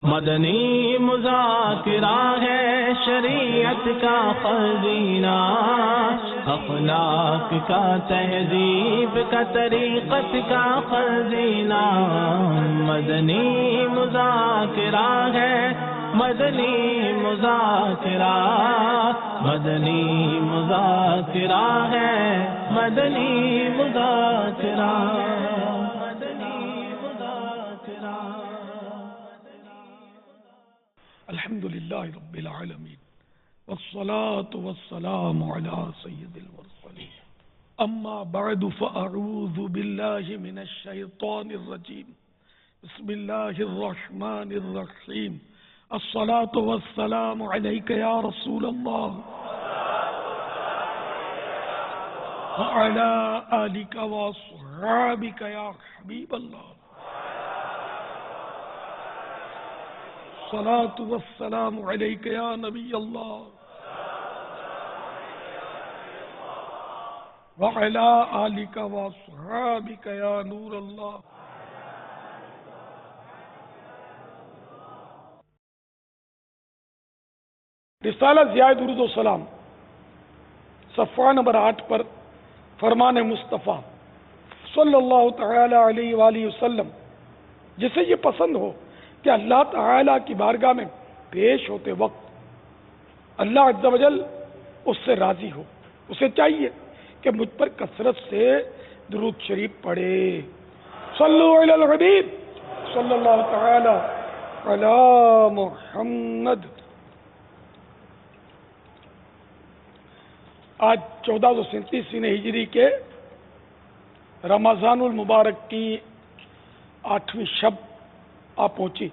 مدنی مذاکرہ ہے شریعت کا خزینہ، اخلاق کا تہذیب کا طریقت کا خزینہ۔ مدنی مذاکرہ ہے، مدنی مذاکرہ، مدنی مذاکرہ ہے، مدنی مذاکرہ۔ الحمد للہ رب العالمین والصلاة والسلام علی سید المرسلین، اما بعد فاعوذ باللہ من الشیطان الرجیم، بسم اللہ الرحمن الرحیم۔ الصلاة والسلام علیک یا رسول اللہ وعلی آلک واصحابک یا حبیب اللہ۔ الصلاة والسلام علیک یا نبی اللہ وعلی آلک واصحابک یا نور اللہ۔ رسالہ ضیاء درود و سلام صفحہ نمبر 8 پر فرمان مصطفیٰ صلی اللہ تعالی علیہ وآلہ وسلم، جسے یہ پسند ہو کہ اللہ تعالیٰ کی بارگاہ میں پیش ہوتے وقت اللہ عز و جل اس سے راضی ہو، اسے چاہیے کہ مجھ پر کثرت سے درود شریف پڑھے۔ صلو علی الحبیب صلی اللہ تعالی علی محمد۔ آج 1437 ہجری کے رمضان المبارک کی 8ویں شب آ پہنچی۔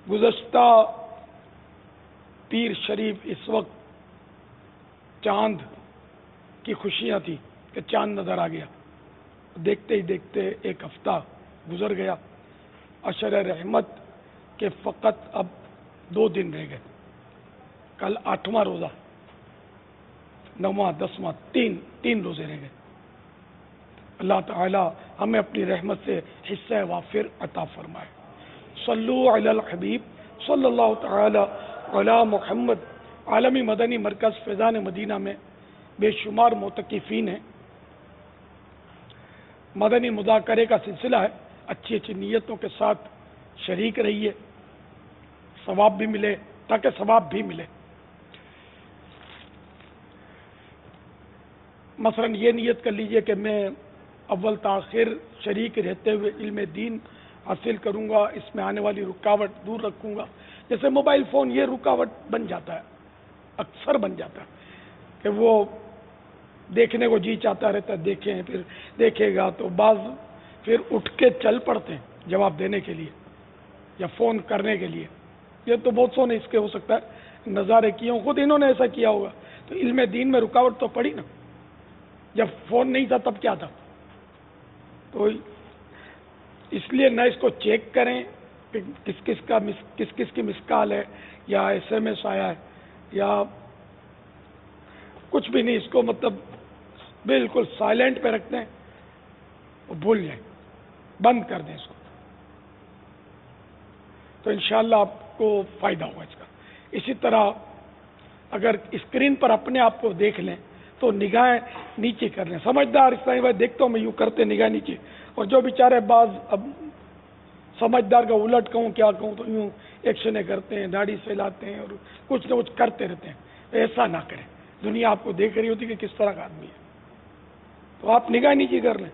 گزشتہ پیر شریف اس وقت چاند کی خوشیاں تھی کہ چاند نظر آ گیا، دیکھتے ہی دیکھتے ایک ہفتہ گزر گیا۔ عشر رحمت کے فقط اب 2 دن رہ گئے، کل 8واں روزہ، 9واں 10واں، تین روزے رہ گئے۔ اللہ تعالی ہمیں اپنی رحمت سے حصہ وافر عطا فرمائے۔ صلو علی الحبیب صلی اللہ تعالی علی محمد۔ عالمی مدنی مرکز فیضان مدینہ میں بے شمار معتکفین ہیں۔ مدنی مذاکرے کا سلسلہ ہے، اچھی اچھی نیتوں کے ساتھ شریک رہیے، ثواب بھی ملے، تاکہ ثواب بھی ملے۔ مثلا یہ نیت کر لیجئے کہ میں اول تاخیر شریک رہتے ہوئے علم دین حاصل کروں گا، اس میں آنے والی رکاوٹ دور رکھوں گا۔ جیسے موبائل فون یہ رکاوٹ بن جاتا ہے، اکثر بن جاتا ہے کہ وہ دیکھنے کو جی چاہتا رہتا ہے، دیکھیں، پھر دیکھے گا تو بعض پھر اٹھ کے چل پڑتے ہیں جواب دینے کے لیے یا فون کرنے کے لیے۔ یہ تو بہت سو نے اس کے ہو سکتا ہے نظارے کیے ہوں، خود انہوں نے ایسا کیا ہوگا۔ تو علم دین میں رکاوٹ تو پڑی نا، جب فون نہیں تھا تب کیا تھا؟ تو اس لیے نہ اس کو چیک کریں کہ کس کس کی مس کال ہے یا SMS آیا ہے یا کچھ بھی نہیں، اس کو مطلب بالکل سائلنٹ پہ رکھتے ہیں، وہ بھول جائیں، بند کر دیں اس کو، تو انشاءاللہ آپ کو فائدہ ہوگا اس کا۔ اسی طرح اگر اسکرین پر اپنے آپ کو دیکھ لیں تو نگاہیں نیچے کر لیں۔ سمجھدار اسلامی بھائی دیکھتا ہوں میں یوں کرتے نگاہ نیچے، اور جو بیچارے بعض اب سمجھدار کا الٹ کہوں کیا کہوں تو یوں ایکشنیں کرتے ہیں، داڑھی سے لاتے ہیں اور کچھ نہ کچھ کرتے رہتے ہیں۔ ایسا نہ کریں، دنیا آپ کو دیکھ رہی ہوتی کہ کس طرح کا آدمی ہے، تو آپ نگاہ نیچے کر لیں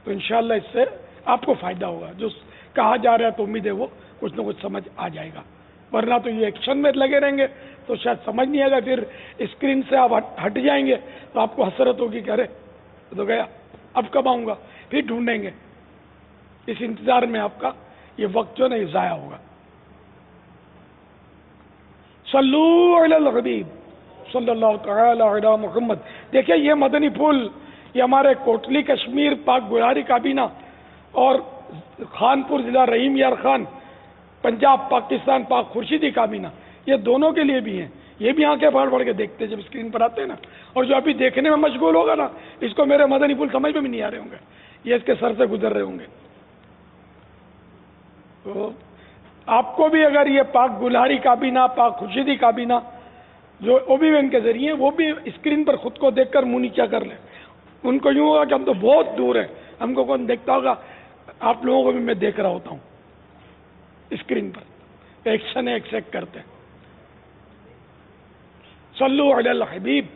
تو انشاءاللہ اس سے آپ کو فائدہ ہوگا۔ جو کہا جا رہا ہے تو امید ہے وہ کچھ نہ کچھ سمجھ آ جائے گا، ورنہ تو یہ ایکشن میں لگے رہیں گے تو شاید سمجھ نہیں آئے گا، پھر اسکرین سے آپ ہٹ جائیں گے تو آپ کو حسرت ہوگی کہ ارے تو گیا، اب کب آؤں گا، پھر ڈھونڈیں گے۔ اس انتظار میں آپ کا یہ وقت جو ہے نا یہ ضائع ہوگا۔ صلو علی الحبیب صلی اللہ تعالی علی محمد۔ دیکھیں یہ مدنی پھول، یہ ہمارے کوٹلی کشمیر پاک گلاری کابینہ اور خانپور ضلع رحیم یار خان پنجاب پاکستان پاک خورشیدی کابینہ، یہ دونوں کے لیے بھی ہیں۔ یہ بھی آنکھیں پھاڑ پھاڑ کے دیکھتے ہیں جب اسکرین پر آتے ہیں نا، اور جو ابھی دیکھنے میں مشغول ہوگا نا، اس کو میرے مدنی پھول سمجھ میں بھی نہیں آ رہے ہوں گے، یہ اس کے سر سے گزر رہے ہوں گے۔ تو آپ کو بھی اگر یہ پاک گلہاری کابینہ، پاک خورشیدی کابینہ جو OB1 کے ذریعے، وہ بھی اسکرین پر خود کو دیکھ کر منہ نیچا کر لیں. ان کو یوں ہوگا کہ ہم تو بہت دور ہیں، ہم کو کون دیکھتا ہوگا، آپ لوگوں کو بھی میں دیکھ رہا ہوتا ہوں اسکرین پر. ایکشن ایکسیکٹ کرتے ہیں. صلو علی الحبیب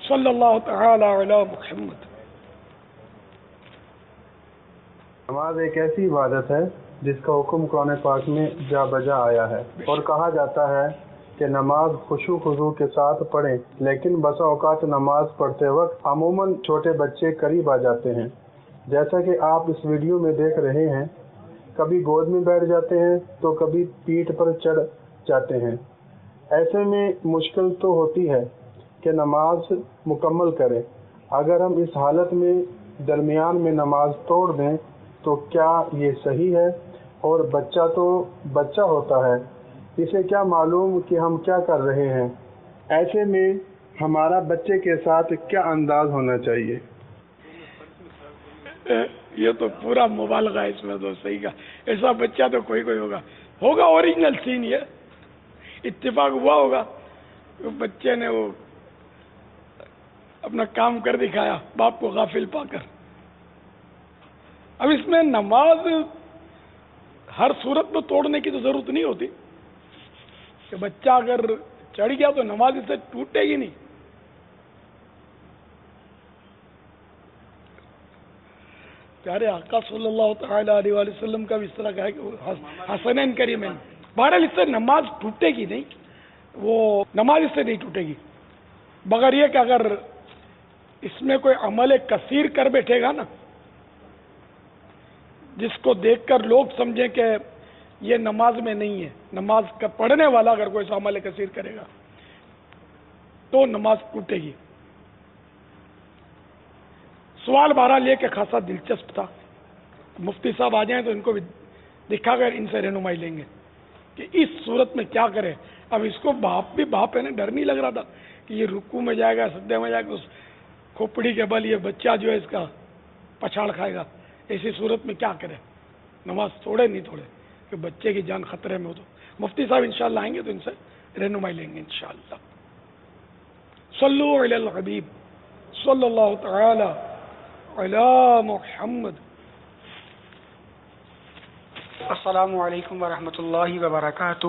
صلی اللہ تعالی علی محمد. نماز ایک ایسی عبادت ہے جس کا حکم قرآن پاک میں جا بجا آیا ہے، اور کہا جاتا ہے کہ نماز خشوع خضوع کے ساتھ پڑھیں، لیکن بسا اوقات نماز پڑھتے وقت عموماً چھوٹے بچے قریب آ جاتے ہیں، جیسا کہ آپ اس ویڈیو میں دیکھ رہے ہیں. کبھی گود میں بیٹھ جاتے ہیں تو کبھی پیٹھ پر چڑھ جاتے ہیں. ایسے میں مشکل تو ہوتی ہے کہ نماز مکمل کریں. اگر ہم اس حالت میں درمیان میں نماز توڑ دیں تو کیا یہ صحیح ہے؟ اور بچہ تو بچہ ہوتا ہے، اسے کیا معلوم کہ ہم کیا کر رہے ہیں؟ ایسے میں ہمارا بچے کے ساتھ کیا انداز ہونا چاہیے؟ یہ تو پورا مبالغہ ہے اس میں، تو صحیح کا ایسا بچہ تو کوئی ہوگا اوریجنل سین. یہ اتفاق ہوا ہوگا، بچے نے وہ اپنا کام کر دکھایا باپ کو غافل پا کر. اب اس میں نماز ہر صورت میں توڑنے کی تو ضرورت نہیں ہوتی کہ بچہ اگر چڑھ گیا تو نماز اس سے ٹوٹے گی نہیں. پیارے آقا صلی اللہ تعالی علیہ وآلہ وسلم کا بھی اس طرح کہا کہ حسنین کریمین. بہرحال اس سے نماز ٹوٹے گی نہیں، وہ نماز اس سے نہیں ٹوٹے گی، مگر یہ کہ اگر اس میں کوئی عمل کثیر کر بیٹھے گا نا، جس کو دیکھ کر لوگ سمجھیں کہ یہ نماز میں نہیں ہے، نماز کا پڑھنے والا اگر کوئی عمل کثیر کرے گا تو نماز ٹوٹے گی. سوال بہرحال یہ کہ خاصا دلچسپ تھا. مفتی صاحب آ جائیں تو ان کو بھی دکھا کر ان سے رہنمائی لیں گے کہ اس صورت میں کیا کرے. اب اس کو باپ ہے نا، ڈر نہیں لگ رہا تھا کہ یہ رکوع میں جائے گا، سجدے میں جائے گا، اس کھوپڑی کے بل یہ بچہ جو ہے اس کا پچھاڑ کھائے گا. ایسی صورت میں کیا کرے، نماز توڑے نہیں توڑے کہ بچے کی جان خطرے میں ہو. تو مفتی صاحب انشاءاللہ آئیں گے تو ان سے رہنمائی لیں گے انشاءاللہ. صلو علی الحبیب صلی اللہ تعالی علی محمد. السلام علیکم ورحمۃ اللہ وبرکاتہ.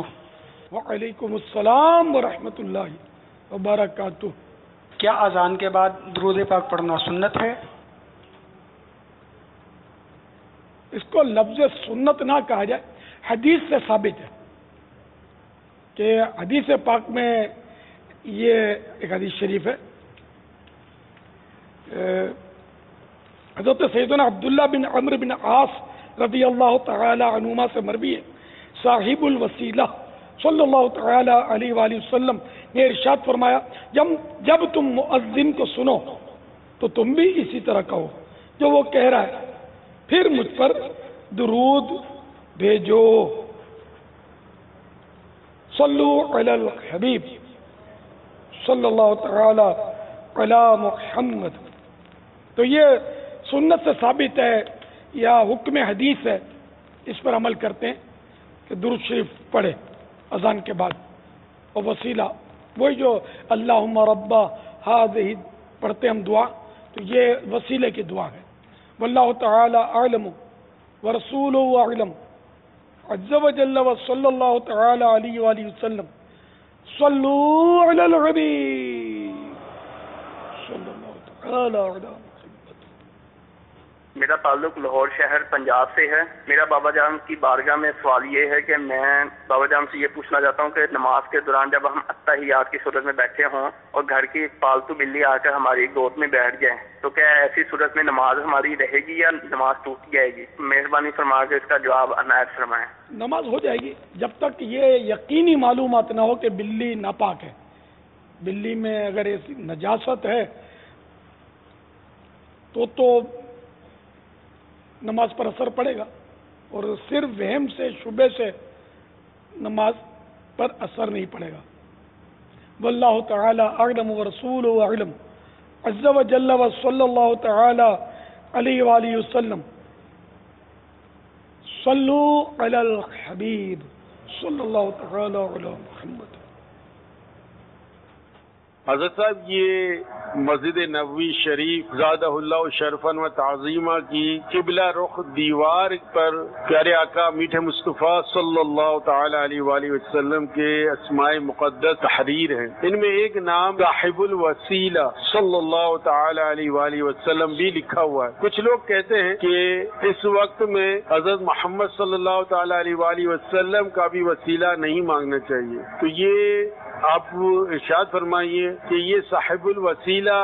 وعلیکم السلام ورحمۃ اللہ وبرکاتہ. کیا اذان کے بعد درود پاک پڑھنا سنت ہے؟ اس کو لفظ سنت نہ کہا جائے، حدیث سے ثابت ہے کہ حدیث پاک میں یہ ایک حدیث شریف ہے، حضرت سیدنا عبداللہ بن عمرو بن عاص رضی اللہ تعالی عنہما سے مروی ہے، صاحب الوسیلہ صلی اللہ تعالی علیہ وآلہ وسلم نے ارشاد فرمایا، جب تم مؤذن کو سنو تو تم بھی اسی طرح کہو جو وہ کہہ رہا ہے، پھر مجھ پر درود بھیجو. صلو علی الحبیب صلی اللہ تعالی علی محمد. تو یہ سنت سے ثابت ہے یا حکم حدیث ہے، اس پر عمل کرتے ہیں کہ درود شریف پڑھے اذان کے بعد. اور وسیلہ وہی جو اللہم رب ہذہ پڑھتے ہم دعا، تو یہ وسیلے کی دعا ہے. واللہ تعالی اعلم ورسولہ اعلم عز وجل وصلی اللہ تعالی علیہ وآلہ وسلم. صلو علی الحبیب صلی اللہ تعالی علی محمد. میرا تعلق لاہور شہر پنجاب سے ہے. میرا بابا جان کی بارگاہ میں سوال یہ ہے کہ میں بابا جان سے یہ پوچھنا چاہتا ہوں کہ نماز کے دوران جب ہم اتحیات کی صورت میں بیٹھے ہوں اور گھر کی پالتو بلی آ کر ہماری گود میں بیٹھ جائے تو کیا ایسی صورت میں نماز ہماری رہے گی یا نماز ٹوٹ جائے گی؟ مہربانی فرما کے اس کا جواب عنایت فرمائیں. نماز ہو جائے گی جب تک یہ یقینی معلومات نہ ہو کہ بلی ناپاک ہے. بلی میں اگر ایسی نجاست ہے تو نماز پر اثر پڑے گا، اور صرف وہم سے شبے سے نماز پر اثر نہیں پڑے گا. واللہ تعالی اعلم ورسولہ اعلم عز وجل وصلی اللہ تعالی علیہ وآلہ وسلم. صلو علی الحبیب صلی اللہ تعالی علی محمد۔ حضرت صاحب یہ مسجد نبوی شریف زادہ اللہ شرفن و تعظیمہ کی قبلہ رخ دیوار پر پیارے آقا میٹھے مصطفیٰ صلی اللہ تعالی علیہ وآلہ وسلم کے اسماء مقدس تحریر ہیں۔ ان میں ایک نام صاحب الوسیلہ صلی اللہ تعالی علیہ وآلہ وسلم بھی لکھا ہوا ہے۔ کچھ لوگ کہتے ہیں کہ اس وقت میں حضرت محمد صلی اللہ تعالی علیہ وآلہ وسلم کا بھی وسیلہ نہیں مانگنا چاہیے، تو یہ آپ ارشاد فرمائیے کہ یہ صاحب الوسیلہ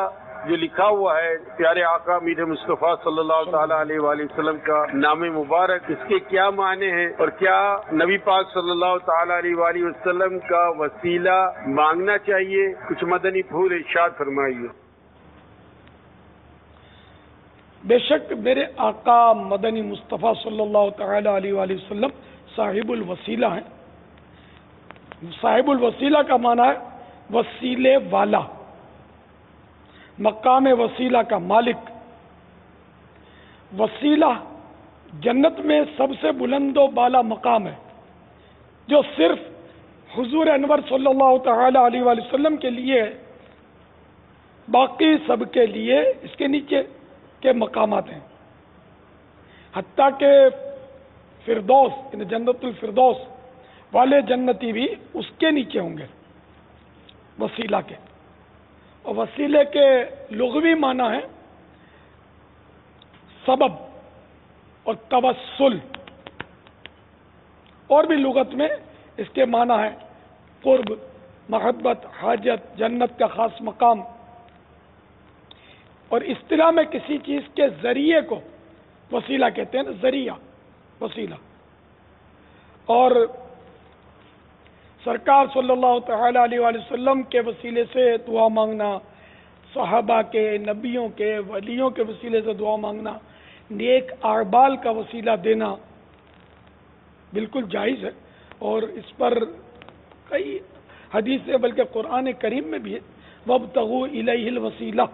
جو لکھا ہوا ہے پیارے آقا میٹھے مصطفیٰ صلی اللہ تعالی علیہ وآلہ وسلم کا نام مبارک، اس کے کیا معنی ہیں اور کیا نبی پاک صلی اللہ تعالی علیہ وآلہ وسلم کا وسیلہ مانگنا چاہیے؟ کچھ مدنی پھول ارشاد فرمائیے۔ بے شک میرے آقا مدنی مصطفیٰ صلی اللہ تعالی علیہ وآلہ وسلم صاحب الوسیلہ ہیں۔ صاحب الوسیلہ کا معنی ہے وسیلے والا، مقام وسیلہ کا مالک۔ وسیلہ جنت میں سب سے بلند و بالا مقام ہے جو صرف حضور انور صلی اللہ تعالی علیہ وآلہ وسلم کے لیے ہے، باقی سب کے لیے اس کے نیچے کے مقامات ہیں، حتیٰ کہ فردوس یعنی جنت الفردوس والے جنتی بھی اس کے نیچے ہوں گے وسیلہ کے۔ اور وسیلے کے لغوی معنی ہے سبب اور توسل، اور بھی لغت میں اس کے معنی ہے قرب، محبت، حاجت، جنت کا خاص مقام، اور اصطلاح میں کسی چیز کے ذریعے کو وسیلہ کہتے ہیں، ذریعہ وسیلہ۔ اور سرکار صلی اللہ تعالی علیہ وآلہ وسلم کے وسیلے سے دعا مانگنا، صحابہ کے، نبیوں کے، ولیوں کے وسیلے سے دعا مانگنا، نیک اعمال کا وسیلہ دینا بالکل جائز ہے، اور اس پر کئی حدیث ہے، بلکہ قرآن کریم میں بھی ہے وَابْتَغُوا إِلَيْهِ الْوَسِيلَةَ،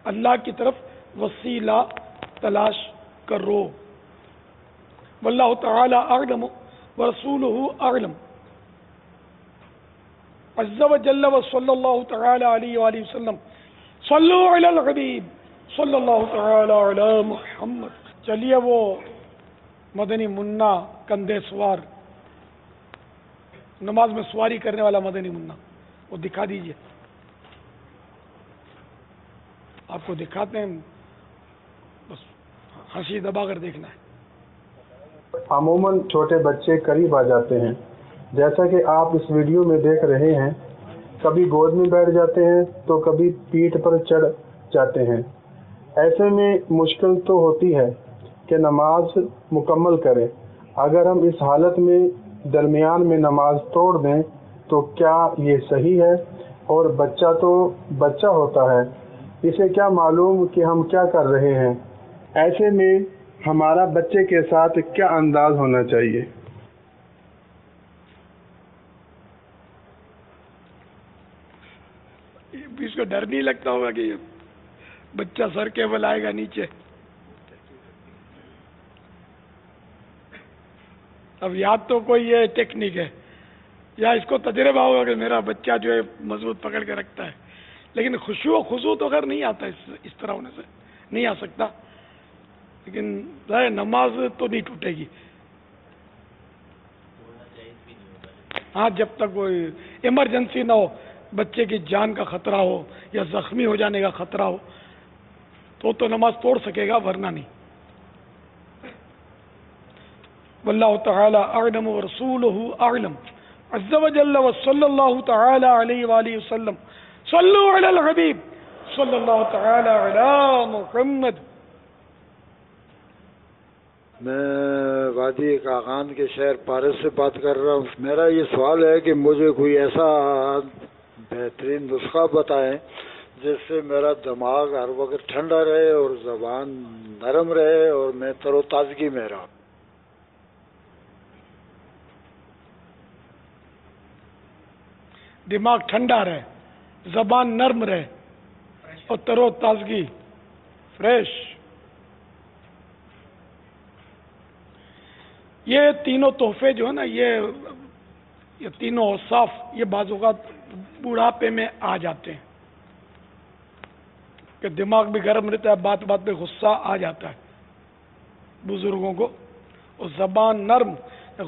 اللہ کی طرف وسیلہ تلاش کرو۔ واللہ تعالی اعلم ورسولہ اعلم عز وجل وصلی اللہ تعالی علیہ وآلہ وسلم صلو علی الحبیب صلی اللہ تعالی علی محمد۔ چلیے وہ مدنی منا کندھے سوار، نماز میں سواری کرنے والا مدنی منا، وہ دکھا دیجئے، آپ کو دکھاتے ہیں، بس ہنسی دبا کر دیکھنا ہے۔ عموماً چھوٹے بچے قریب آ جاتے ہیں، جیسا کہ آپ اس ویڈیو میں دیکھ رہے ہیں، کبھی گود میں بیٹھ جاتے ہیں تو کبھی پیٹھ پر چڑھ جاتے ہیں۔ ایسے میں مشکل تو ہوتی ہے کہ نماز مکمل کریں۔ اگر ہم اس حالت میں درمیان میں نماز توڑ دیں تو کیا یہ صحیح ہے؟ اور بچہ تو بچہ ہوتا ہے، اسے کیا معلوم کہ ہم کیا کر رہے ہیں؟ ایسے میں ہمارا بچے کے ساتھ کیا انداز ہونا چاہیے؟ اس کو ڈر نہیں لگتا ہوگا کہ بچہ سر کے بل آئے گا نیچے؟ اب یاد تو کوئی یہ ٹیکنیک ہے، یا اس کو تجربہ ہوگا کہ میرا بچہ جو ہے مضبوط پکڑ کے رکھتا ہے، لیکن خشوع و خضوع تو خیر نہیں آتا، اس طرح ہونے سے نہیں آ سکتا، لیکن نماز تو نہیں ٹوٹے گی۔ ہاں، جب تک کوئی ایمرجنسی نہ ہو، بچے کی جان کا خطرہ ہو یا زخمی ہو جانے کا خطرہ ہو تو نماز توڑ سکے گا، ورنہ نہیں۔ واللہ تعالی اعلم ورسولہ اعلم عز وجل وصلی اللہ تعالی علیہ وآلہ وسلم صلو علی الحبیب صلی اللہ تعالی علی محمد۔ میں وادی کاغان کے شہر پارس سے بات کر رہا ہوں۔ میرا یہ سوال ہے کہ مجھے کوئی ایسا بہترین نسخہ بتائیں جس سے میرا دماغ ہر وقت ٹھنڈا رہے اور زبان نرم رہے اور میں تر و تازگی میں رہا۔ دماغ ٹھنڈا رہے، زبان نرم رہے اور تر و تازگی، فریش۔ یہ تینوں تحفے جو ہے نا، یہ تینوں اوصاف یہ بعض اوقات بڑھاپے میں آ جاتے ہیں کہ دماغ بھی گرم رہتا ہے، بات بات پہ غصہ آ جاتا ہے بزرگوں کو، اور زبان نرم،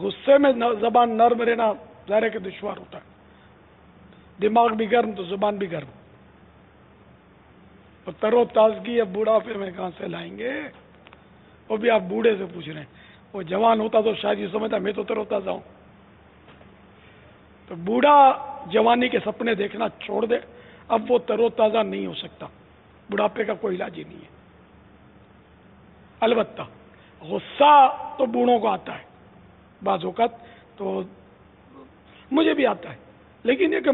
غصے میں زبان نرم رہنا ظاہر ہے کہ دشوار ہوتا ہے، دماغ بھی گرم تو زبان بھی گرم، اور تر و تازگی اب بوڑھاپے میں کہاں سے لائیں گے؟ وہ بھی آپ بوڑھے سے پوچھ رہے ہیں، وہ جوان ہوتا تو شاید یہ سمجھتا میں تو تر و تازہ ہوں۔ تو بوڑھا جوانی کے سپنے دیکھنا چھوڑ دے، اب وہ تر و تازہ نہیں ہو سکتا، بڑھاپے کا کوئی علاج ہی نہیں ہے۔ البتہ غصہ تو بوڑھوں کو آتا ہے، بعض اوقات تو مجھے بھی آتا ہے، لیکن ایک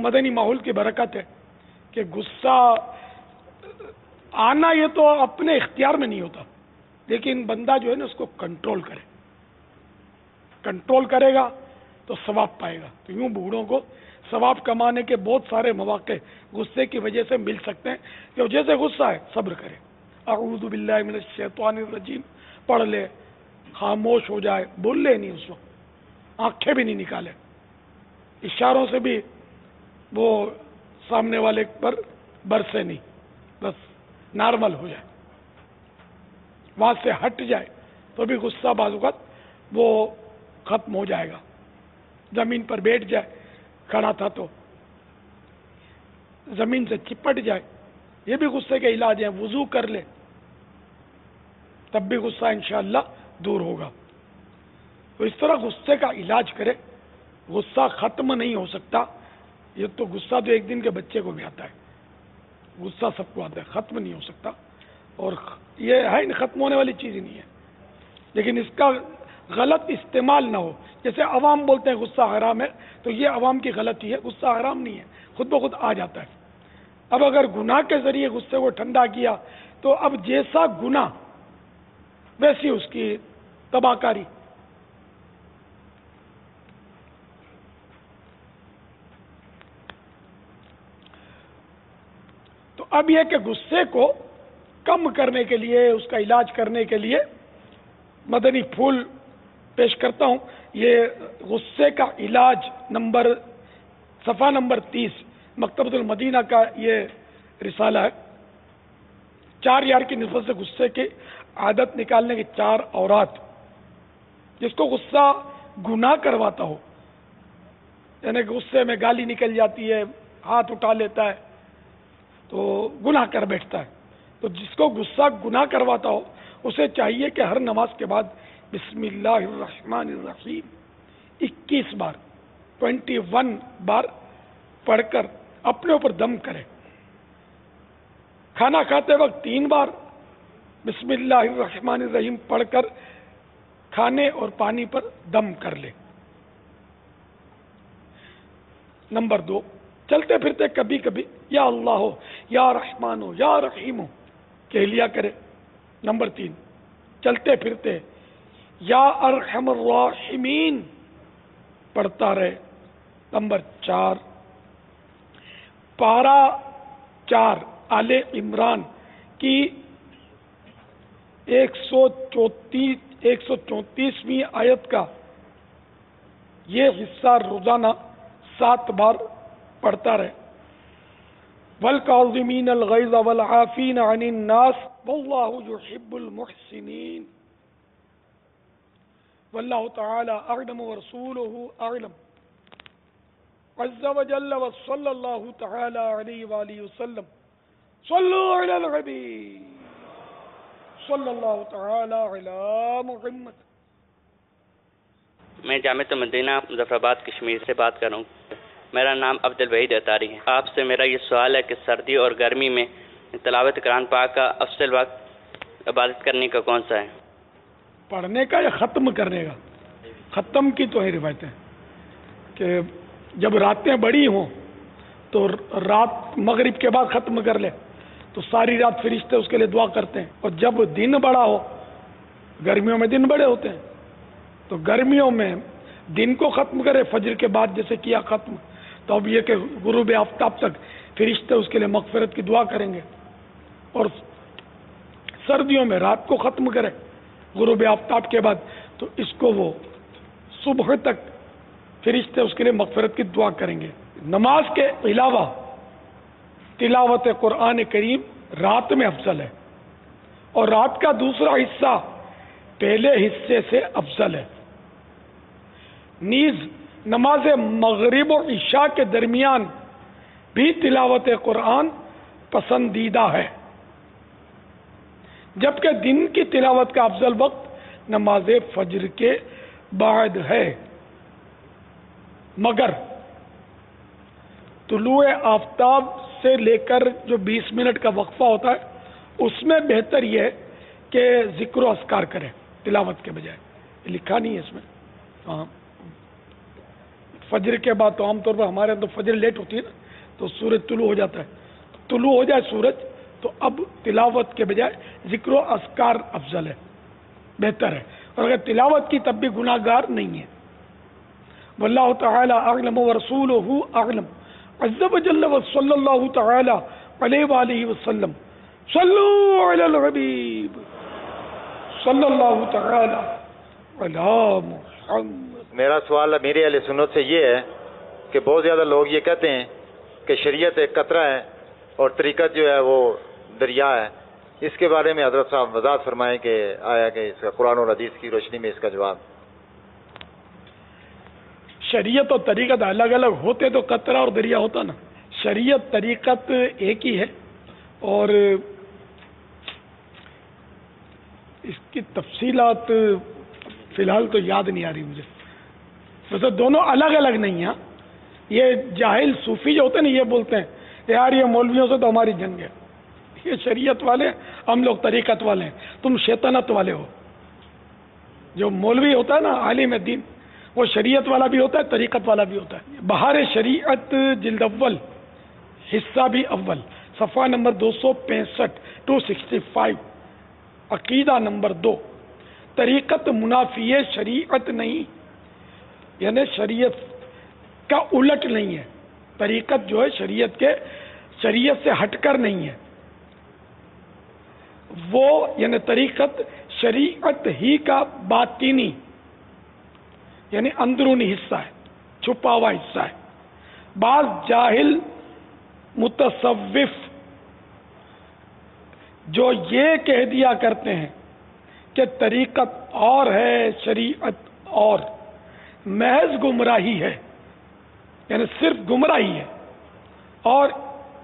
مدنی ماحول کی برکت ہے کہ غصہ آنا یہ تو اپنے اختیار میں نہیں ہوتا، لیکن بندہ جو ہے نا اس کو کنٹرول کرے گا تو ثواب پائے گا۔ تو یوں بوڑھوں کو ثواب کمانے کے بہت سارے مواقع غصے کی وجہ سے مل سکتے ہیں، کہ جیسے غصہ ہے صبر کرے، اعوذ باللہ من الشیطان الرجیم پڑھ لے، خاموش ہو جائے، بول لے نہیں اس وقت، آنکھیں بھی نہیں نکالے، اشاروں سے بھی وہ سامنے والے پر برسے نہیں، بس نارمل ہو جائے، وہاں سے ہٹ جائے تو بھی غصہ بعض اوقات وہ ختم ہو جائے گا۔ زمین پر بیٹھ جائے، کھڑا تھا تو زمین سے چپٹ جائے، یہ بھی غصے کے علاج ہیں، وضو کر لے تب بھی غصہ انشاءاللہ دور ہوگا۔ تو اس طرح غصے کا علاج کرے، غصہ ختم نہیں ہو سکتا، یہ تو غصہ تو ایک دن کے بچے کو بھی آتا ہے، غصہ سب کو آتا ہے، ختم نہیں ہو سکتا، اور یہ ہے ختم ہونے والی چیز ہی نہیں ہے، لیکن اس کا غلط استعمال نہ ہو۔ جیسے عوام بولتے ہیں غصہ حرام ہے، تو یہ عوام کی غلطی ہے، غصہ حرام نہیں ہے، خود بخود آ جاتا ہے۔ اب اگر گناہ کے ذریعے غصے کو ٹھنڈا کیا تو اب جیسا گناہ ویسی اس کی تباہ کاری۔ تو اب یہ کہ غصے کو کم کرنے کے لیے، اس کا علاج کرنے کے لیے مدنی پھول پیش کرتا ہوں۔ یہ غصے کا علاج صفحہ نمبر 30 مکتبۃ المدینہ کا یہ رسالہ ہے، 4 یار کی نسبت سے غصے کی عادت نکالنے کے 4 اورات۔ جس کو غصہ گناہ کرواتا ہو، یعنی کہ غصے میں گالی نکل جاتی ہے، ہاتھ اٹھا لیتا ہے تو گناہ کر بیٹھتا ہے، تو جس کو غصہ گناہ کرواتا ہو اسے چاہیے کہ ہر نماز کے بعد بسم اللہ الرحمن الرحیم 21 بار 21 بار پڑھ کر اپنے اوپر دم کرے۔ کھانا کھاتے وقت 3 بار بسم اللہ الرحمن الرحیم پڑھ کر کھانے اور پانی پر دم کر لے۔ نمبر 2، چلتے پھرتے کبھی کبھی یا اللہ ہو، یا رحمان ہو، یا رحیم ہو کہہ لیا کرے۔ نمبر 3، چلتے پھرتے یا ارحم الراحمین پڑھتا رہے۔ نمبر 4، پارہ 4 آل عمران کی 134ویں آیت کا یہ حصہ روزانہ 7 بار پڑھتا رہے۔ وَالْكَاظِمِينَ الْغَيْظَ وَالْعَافِينَ عَنِ النَّاسِ وَاللَّهُ يُحِبُّ الْمُحْسِنِينَ واللہ تعالی اعلم ورسولہ اعلم عز وجل وصلی اللہ تعالی علیہ وآلہ وسلم صلو علی الحبیب صلی اللہ تعالی علی محمد۔ میں جامعۃ المدینہ مظفر آباد کشمیر سے بات کر رہا ہوں۔ میرا نام عبد الوحید اتاری ہے۔ آپ سے میرا یہ سوال ہے کہ سردی اور گرمی میں تلاوت قرآن پاک کا افضل وقت عبادت کرنے کا کون سا ہے؟ پڑھنے کا یا ختم کرنے کا؟ ختم کی تو ہے روایت ہے کہ جب راتیں بڑی ہوں تو رات مغرب کے بعد ختم کر لے تو ساری رات فرشتے اس کے لیے دعا کرتے ہیں، اور جب دن بڑا ہو، گرمیوں میں دن بڑے ہوتے ہیں تو گرمیوں میں دن کو ختم کرے، فجر کے بعد جیسے کیا ختم، تو اب یہ کہ غروب آفتاب تک فرشتے اس کے لیے مغفرت کی دعا کریں گے، اور سردیوں میں رات کو ختم کرے، غروب آفتاب کے بعد تو اس کو وہ صبح تک فرشتے اس کے لیے مغفرت کی دعا کریں گے۔ نماز کے علاوہ تلاوت قرآن کریم رات میں افضل ہے، اور رات کا دوسرا حصہ پہلے حصے سے افضل ہے۔ نیز نماز مغرب و عشاء کے درمیان بھی تلاوت قرآن پسندیدہ ہے، جبکہ دن کی تلاوت کا افضل وقت نماز فجر کے بعد ہے، مگر طلوع آفتاب سے لے کر جو 20 منٹ کا وقفہ ہوتا ہے اس میں بہتر یہ ہے کہ ذکر و اذکار کریں تلاوت کے بجائے۔ یہ لکھا نہیں ہے اس میں۔ ہاں، فجر کے بعد تو عام طور پر ہمارے تو فجر لیٹ ہوتی ہے نا، تو سورج طلوع ہو جاتا ہے، طلوع ہو جائے سورج تو اب تلاوت کے بجائے ذکر و اذکار افضل ہے، بہتر ہے، اور اگر تلاوت کی تب بھی گناہ گار نہیں ہے۔ واللہ تعالی اعلم ورسولہ اعلم عز وجل وصلی اللہ تعالی علیہ وآلہ وسلم صلو علی الحبیب صلی اللہ تعالی علی محمد۔ میرا سوال میرے اہل سنت سے یہ ہے کہ بہت زیادہ لوگ یہ کہتے ہیں کہ شریعت ایک قطرہ ہے اور طریقت جو ہے وہ دریا ہے، اس کے بارے میں حضرت صاحب وضاحت فرمائیں کہ آیا کہ اس کا قرآن اور حدیث کی روشنی میں اس کا جواب۔ شریعت اور طریقت الگ الگ ہوتے تو قطرہ اور دریا ہوتا نا، شریعت طریقت ایک ہی ہے، اور اس کی تفصیلات فی الحال تو یاد نہیں آ رہی مجھے، ویسے دونوں الگ الگ نہیں ہیں۔ یہ جاہل صوفی جو ہوتے ہیں نا، یہ بولتے ہیں یار یہ مولویوں سے تو ہماری جنگ ہے، یہ شریعت والے ہیں، ہم لوگ طریقت والے ہیں، تم شیطنت والے ہو۔ جو مولوی ہوتا ہے نا عالم دین، وہ شریعت والا بھی ہوتا ہے، طریقت والا بھی ہوتا ہے۔ بہار شریعت جلد اول حصہ بھی اول صفحہ نمبر 265 265 عقیدہ نمبر 2۔ طریقت منافی شریعت نہیں، یعنی شریعت کا الٹ نہیں ہے، طریقت جو ہے شریعت سے ہٹ کر نہیں ہے، وہ یعنی طریقت شریعت ہی کا باطنی یعنی اندرونی حصہ ہے، چھپا ہوا حصہ ہے۔ بعض جاہل متصوف جو یہ کہہ دیا کرتے ہیں کہ طریقت اور ہے شریعت اور، محض گمراہی ہے، یعنی صرف گمراہی ہے، اور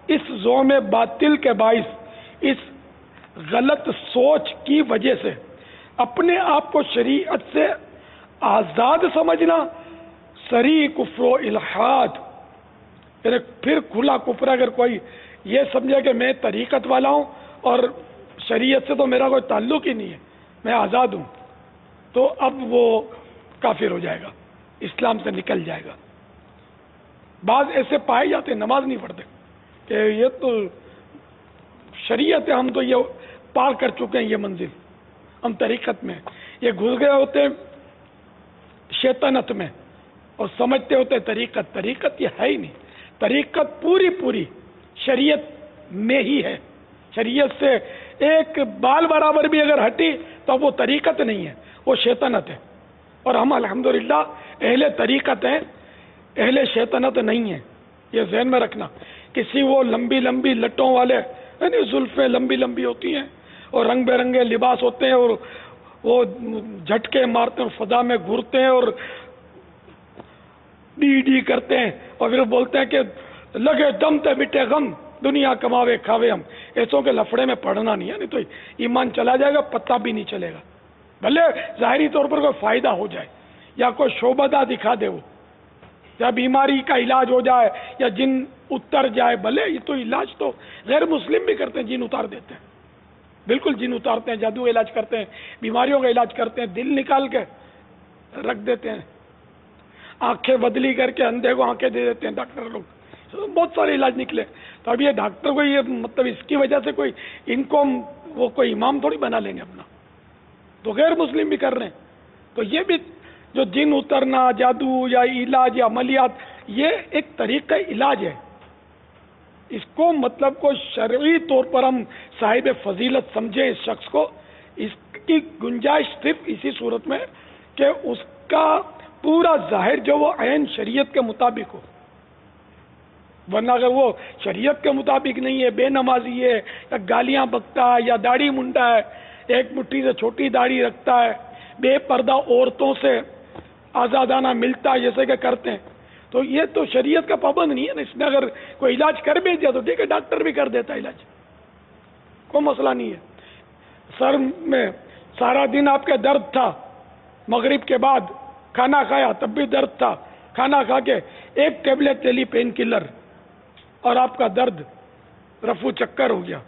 اس زوم باطل کے باعث اس غلط سوچ کی وجہ سے اپنے آپ کو شریعت سے آزاد سمجھنا صریح کفر و الحاد، یعنی پھر کھلا کفر۔ اگر کوئی یہ سمجھے کہ میں طریقت والا ہوں اور شریعت سے تو میرا کوئی تعلق ہی نہیں ہے، میں آزاد ہوں، تو اب وہ کافر ہو جائے گا، اسلام سے نکل جائے گا۔ بعض ایسے پائے جاتے ہیں نماز نہیں پڑھتے کہ یہ تو شریعت ہے، ہم تو یہ پار کر چکے ہیں، یہ منزل ہم طریقت میں، یہ گھس گئے ہوتے ہیں شیطنت میں اور سمجھتے ہوتے طریقت یہ ہے ہی نہیں، طریقت پوری شریعت میں ہی ہے، شریعت سے ایک بال برابر بھی اگر ہٹی تو وہ طریقت نہیں ہے، وہ شیطنت ہے، اور ہم الحمدللہ اہل طریقت ہیں، اہل شیطنت نہیں ہیں، یہ ذہن میں رکھنا۔ کسی وہ لمبی لٹوں والے یعنی زلفیں لمبی ہوتی ہیں اور رنگ برنگے لباس ہوتے ہیں اور وہ جھٹکے مارتے ہیں، فضا میں گھرتے ہیں اور ڈی کرتے ہیں، اور پھر بولتے ہیں کہ لگے دم تے مٹے غم، دنیا کماوے کھاوے ہم۔ ایسوں کے لفڑے میں پڑھنا نہیں ہے، نہیں تو ایمان چلا جائے گا، پتہ بھی نہیں چلے گا، بھلے ظاہری طور پر کوئی فائدہ ہو جائے یا کوئی شعبدہ دکھا دے، وہ یا بیماری کا علاج ہو جائے یا جن اتر جائے، بھلے یہ تو علاج تو غیر مسلم بھی کرتے ہیں، جن اتار دیتے ہیں، بالکل جن اتارتے ہیں، جادو کا علاج کرتے ہیں، بیماریوں کا علاج کرتے ہیں، دل نکال کے رکھ دیتے ہیں، آنکھیں بدلی کر کے اندھے کو آنکھیں دے دیتے ہیں ڈاکٹر لوگ، بہت سارے علاج نکلے۔ تو اب یہ ڈاکٹر کو یہ مطلب اس کی وجہ سے کوئی ان کو وہ کوئی امام تھوڑی بنا لیں گے اپنا، تو غیر مسلم بھی کر رہے ہیں۔ تو یہ بھی جو جن اترنا، جادو یا علاج یا عملیات، یہ ایک طریقہ علاج ہے، اس کو مطلب کو شرعی طور پر ہم صاحب فضیلت سمجھے اس شخص کو، اس کی گنجائش صرف اسی صورت میں کہ اس کا پورا ظاہر جو وہ عین شریعت کے مطابق ہو، ورنہ اگر وہ شریعت کے مطابق نہیں ہے، بے نمازی ہے، یا گالیاں بکتا ہے، یا داڑھی منڈا ہے، ایک مٹھی سے چھوٹی داڑھی رکھتا ہے، بے پردہ عورتوں سے آزادانہ ملتا ہے جیسے کہ کرتے ہیں، تو یہ تو شریعت کا پابند نہیں ہے نا. اس نے اگر کوئی علاج کر بھی دیا تو ٹھیک ہے، ڈاکٹر بھی کر دیتا ہے علاج، کوئی مسئلہ نہیں ہے. سر میں سارا دن آپ کے درد تھا، مغرب کے بعد کھانا کھایا تب بھی درد تھا، کھانا کھا کے ایک ٹیبلٹ لے لی پین کلر اور آپ کا درد رفو چکر ہو گیا،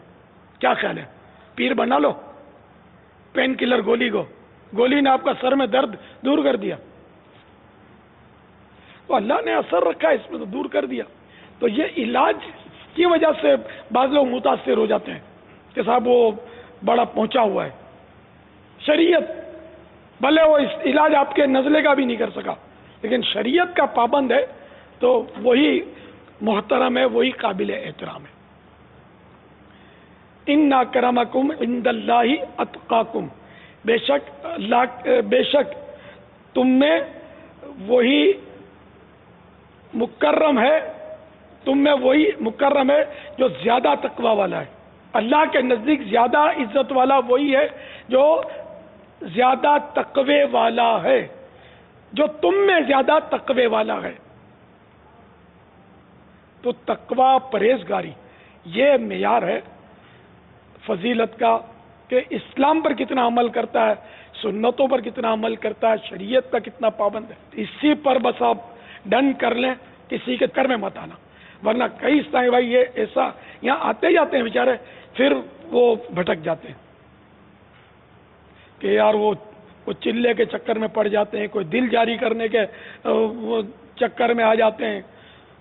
کیا خیال ہے؟ پیر بنا لو پین کلر گولی نے آپ کا سر میں درد دور کر دیا. تو اللہ نے اثر رکھا ہے اس میں تو دور کر دیا. تو یہ علاج کی وجہ سے بعض لوگ متاثر ہو جاتے ہیں کہ صاحب وہ بڑا پہنچا ہوا ہے. شریعت بھلے وہ اس علاج آپ کے نزلے کا بھی نہیں کر سکا، لیکن شریعت کا پابند ہے تو وہی محترم ہے، وہی قابل احترام ہے. ان اکرمکم عند اللہ اتقاکم، بے شک تم میں وہی مکرم ہے، تم میں وہی مکرم ہے جو زیادہ تقوی والا ہے. اللہ کے نزدیک زیادہ عزت والا وہی ہے جو زیادہ تقوی والا ہے، جو تم میں زیادہ تقوی والا ہے. تو تقوی، پرہیزگاری، یہ معیار ہے فضیلت کا کہ اسلام پر کتنا عمل کرتا ہے، سنتوں پر کتنا عمل کرتا ہے، شریعت کا کتنا پابند ہے. اسی پر بس آپ ڈن کر لیں، کسی کے کر میں مت آنا، ورنہ کئی سائیں بھائی یہ ایسا یہاں آتے جاتے ہیں بیچارے، پھر وہ بھٹک جاتے ہیں کہ یار وہ چلے کے چکر میں پڑ جاتے ہیں، کوئی دل جاری کرنے کے وہ چکر میں آ جاتے ہیں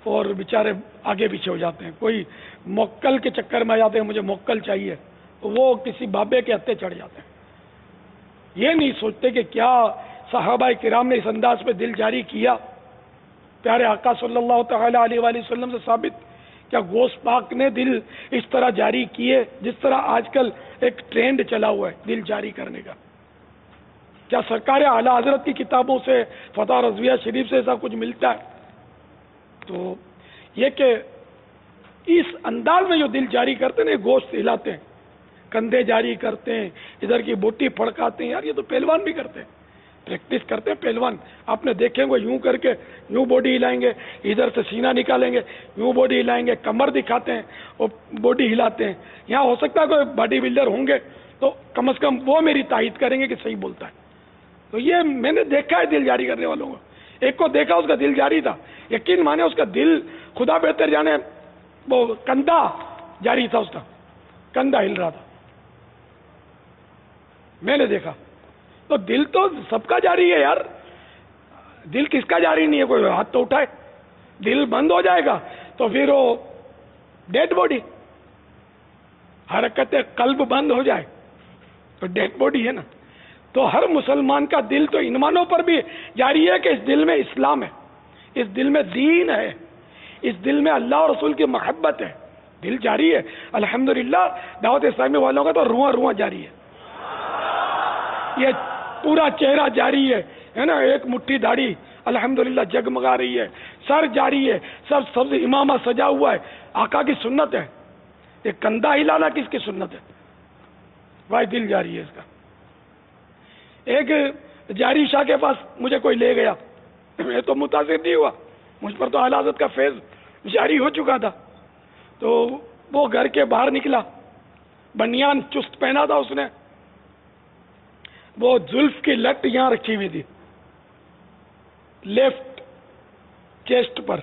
اور بیچارے آگے پیچھے ہو جاتے ہیں، کوئی موکل کے چکر میں آ جاتے ہیں، مجھے موکل چاہیے، تو وہ کسی بابے کے ہتھے چڑھ جاتے ہیں. یہ نہیں سوچتے کہ کیا صحابہ کرام نے اس انداز پہ دل جاری کیا. پیارے آقا صلی اللہ تعالی علیہ وآلہ وسلم سے ثابت، کیا غوث پاک نے دل اس طرح جاری کیے جس طرح آج کل ایک ٹرینڈ چلا ہوا ہے دل جاری کرنے کا؟ کیا سرکار اعلی حضرت کی کتابوں سے، فتح رضویہ شریف سے ایسا کچھ ملتا ہے؟ تو یہ کہ اس انداز میں جو دل جاری کرتے ہیں، گوشت ہلاتے ہیں، کندھے جاری کرتے ہیں، ادھر کی بوٹی پھڑکاتے ہیں، یار یہ تو پہلوان بھی کرتے ہیں، پریکٹس کرتے ہیں پہلوان. آپ نے دیکھیں گے یوں کر کے یوں باڈی ہلائیں گے، ادھر سے سینہ نکالیں گے، یوں باڈی ہلائیں گے، کمر دکھاتے ہیں اور باڈی ہلاتے ہیں. یہاں ہو سکتا ہے کوئی باڈی بلڈر ہوں گے تو کم از کم وہ میری تائید کریں گے کہ صحیح بولتا ہے. تو یہ میں نے دیکھا ہے دل جاری کرنے والوں کو. ایک کو دیکھا اس کا دل جاری تھا، یقین مانے اس کا دل، خدا بہتر جانے، وہ کندھا جاری تھا، اس کا کندھا ہل رہا تھا، میں نے دیکھا. تو دل تو سب کا جاری ہے یار، دل کس کا جاری نہیں ہے؟ کوئی ہاتھ تو اٹھائے. دل بند ہو جائے گا تو پھر وہ ڈیڈ باڈی، حرکت قلب بند ہو جائے تو ڈیڈ باڈی ہے نا. تو ہر مسلمان کا دل تو ان معنوں پر بھی جاری ہے کہ اس دل میں اسلام ہے، اس دل میں دین ہے، اس دل میں اللہ اور رسول کی محبت ہے. دل جاری ہے الحمدللہ. دعوت اسلامی والوں کا تو رواں رواں جاری ہے، یہ پورا چہرہ جاری ہے نا. ایک مٹھی داڑھی الحمدللہ جگمگا رہی ہے، سر جاری ہے، سب سبز امامہ سجا ہوا ہے، آقا کی سنت ہے. یہ کندھا ہلانا کس کی سنت ہے بھائی؟ دل جاری ہے اس کا. ایک جاری شاہ کے پاس مجھے کوئی لے گیا، میں تو متاثر نہیں ہوا، مجھ پر تو اعلی حضرت کا فیض جاری ہو چکا تھا. تو وہ گھر کے باہر نکلا، بنیان چست پہنا تھا اس نے، وہ زلف کی لٹ یہاں رکھی ہوئی تھی لیفٹ چیسٹ پر،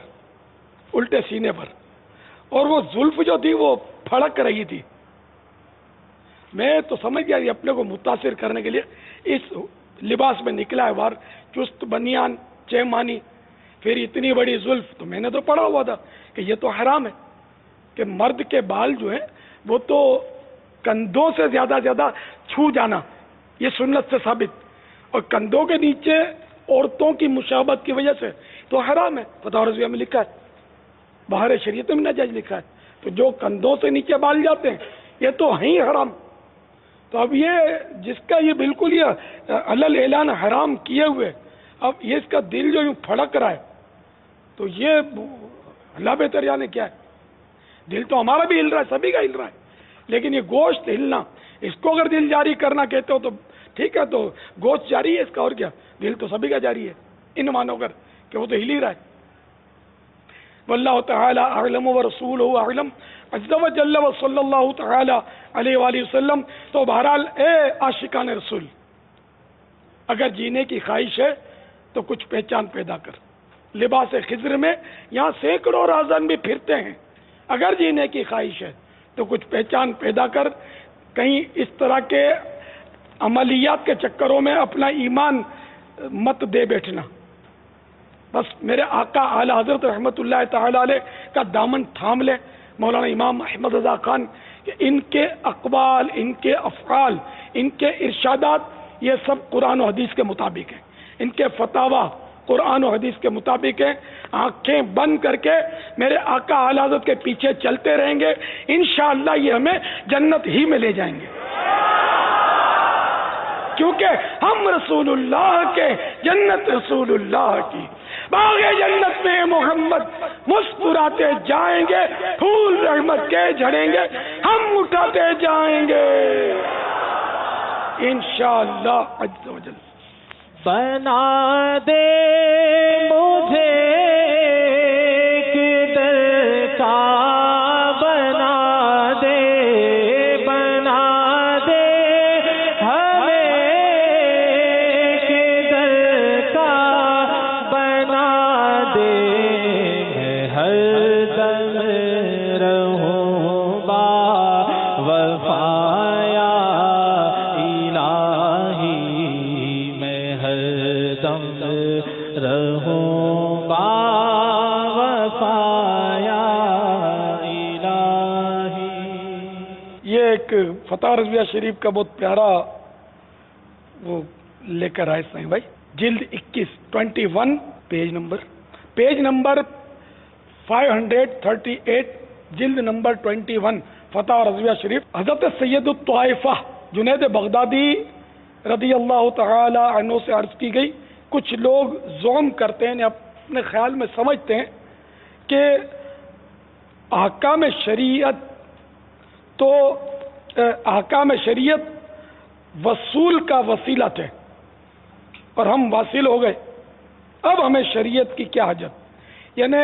الٹے سینے پر، اور وہ زلف جو تھی وہ پھڑک رہی تھی. میں تو سمجھ گیا یہ اپنے کو متاثر کرنے کے لیے اس لباس میں نکلا ہے باہر، چست بنیان، چیمانی، پھر اتنی بڑی زلف. تو میں نے تو پڑھا ہوا تھا کہ یہ تو حرام ہے کہ مرد کے بال جو ہیں وہ تو کندھوں سے زیادہ چھو جانا، یہ سنت سے ثابت، اور کندھوں کے نیچے عورتوں کی مشابہت کی وجہ سے تو حرام ہے. فتح رضویہ میں لکھا ہے، باہر شریعت میں ناجائز لکھا ہے. تو جو کندھوں سے نیچے بال جاتے ہیں یہ تو ہیں ہی حرام. تو اب یہ جس کا یہ بالکل یہ علل اعلان حرام کیے ہوئے، اب یہ اس کا دل جو یوں پھڑک رہا ہے، تو یہ اللہ بہتر جانے کیا ہے. دل تو ہمارا بھی ہل رہا ہے، سبھی کا ہل رہا ہے، لیکن یہ گوشت ہلنا، اس کو اگر دل جاری کرنا کہتے ہو تو ٹھیک ہے، تو گوشت جاری ہے اس کا، اور کیا، دل تو سبھی کا جاری ہے ان مانو کر کہ وہ تو ہل ہی رہا ہے. واللہ تعالی اعلم ورسولہ اعلم عز وجل وصلی اللہ تعالی علیہ وآلہ وسلم. تو بہرحال اے عاشقان رسول، اگر جینے کی خواہش ہے تو کچھ پہچان پیدا کر. لباس خضر میں یہاں سینکڑوں راہزن بھی پھرتے ہیں. اگر جینے کی خواہش ہے تو کچھ پہچان پیدا کر. کہیں اس طرح کے عملیات کے چکروں میں اپنا ایمان مت دے بیٹھنا. بس میرے آقا اعلی حضرت رحمت اللہ تعالی علیہ کا دامن تھام لے. مولانا امام احمد رضا خان کہ ان کے اقوال، ان کے افعال، ان کے ارشادات یہ سب قرآن و حدیث کے مطابق ہیں. ان کے فتاوا قرآن و حدیث کے مطابق ہیں. آنکھیں بند کر کے میرے آقا اعلی حضرت کے پیچھے چلتے رہیں گے، انشاءاللہ یہ ہمیں جنت ہی میں لے جائیں گے، کیونکہ ہم رسول اللہ کے، جنت رسول اللہ کی. باغ جنت میں محمد مسکراتے جائیں گے، پھول رحمت کے جھڑیں گے، ہم اٹھاتے جائیں گے انشاءاللہ عز و جل. بنا دے مجھے کدھر کا، بنا دے ہمیں کدھر کا، بنا دے. میں ہر دم رہوں با وفایا الہی، میں ہر دم رہوں با وفایا الہی. یہ ایک فتح رضویہ شریف کا بہت پیارا وہ لے کر آئے سائیں بھائی. جلد 21 پیج نمبر 538، جلد نمبر 21 فتح رضویہ شریف. حضرت سید الطائفہ جنید بغدادی رضی اللہ تعالی عنہ سے عرض کی گئی، کچھ لوگ زوم کرتے ہیں، اپنے خیال میں سمجھتے ہیں کہ احکام شریعت تو احکام شریعت وصول کا وسیلہ تھے اور ہم واصل ہو گئے، اب ہمیں شریعت کی کیا حاجت. یعنی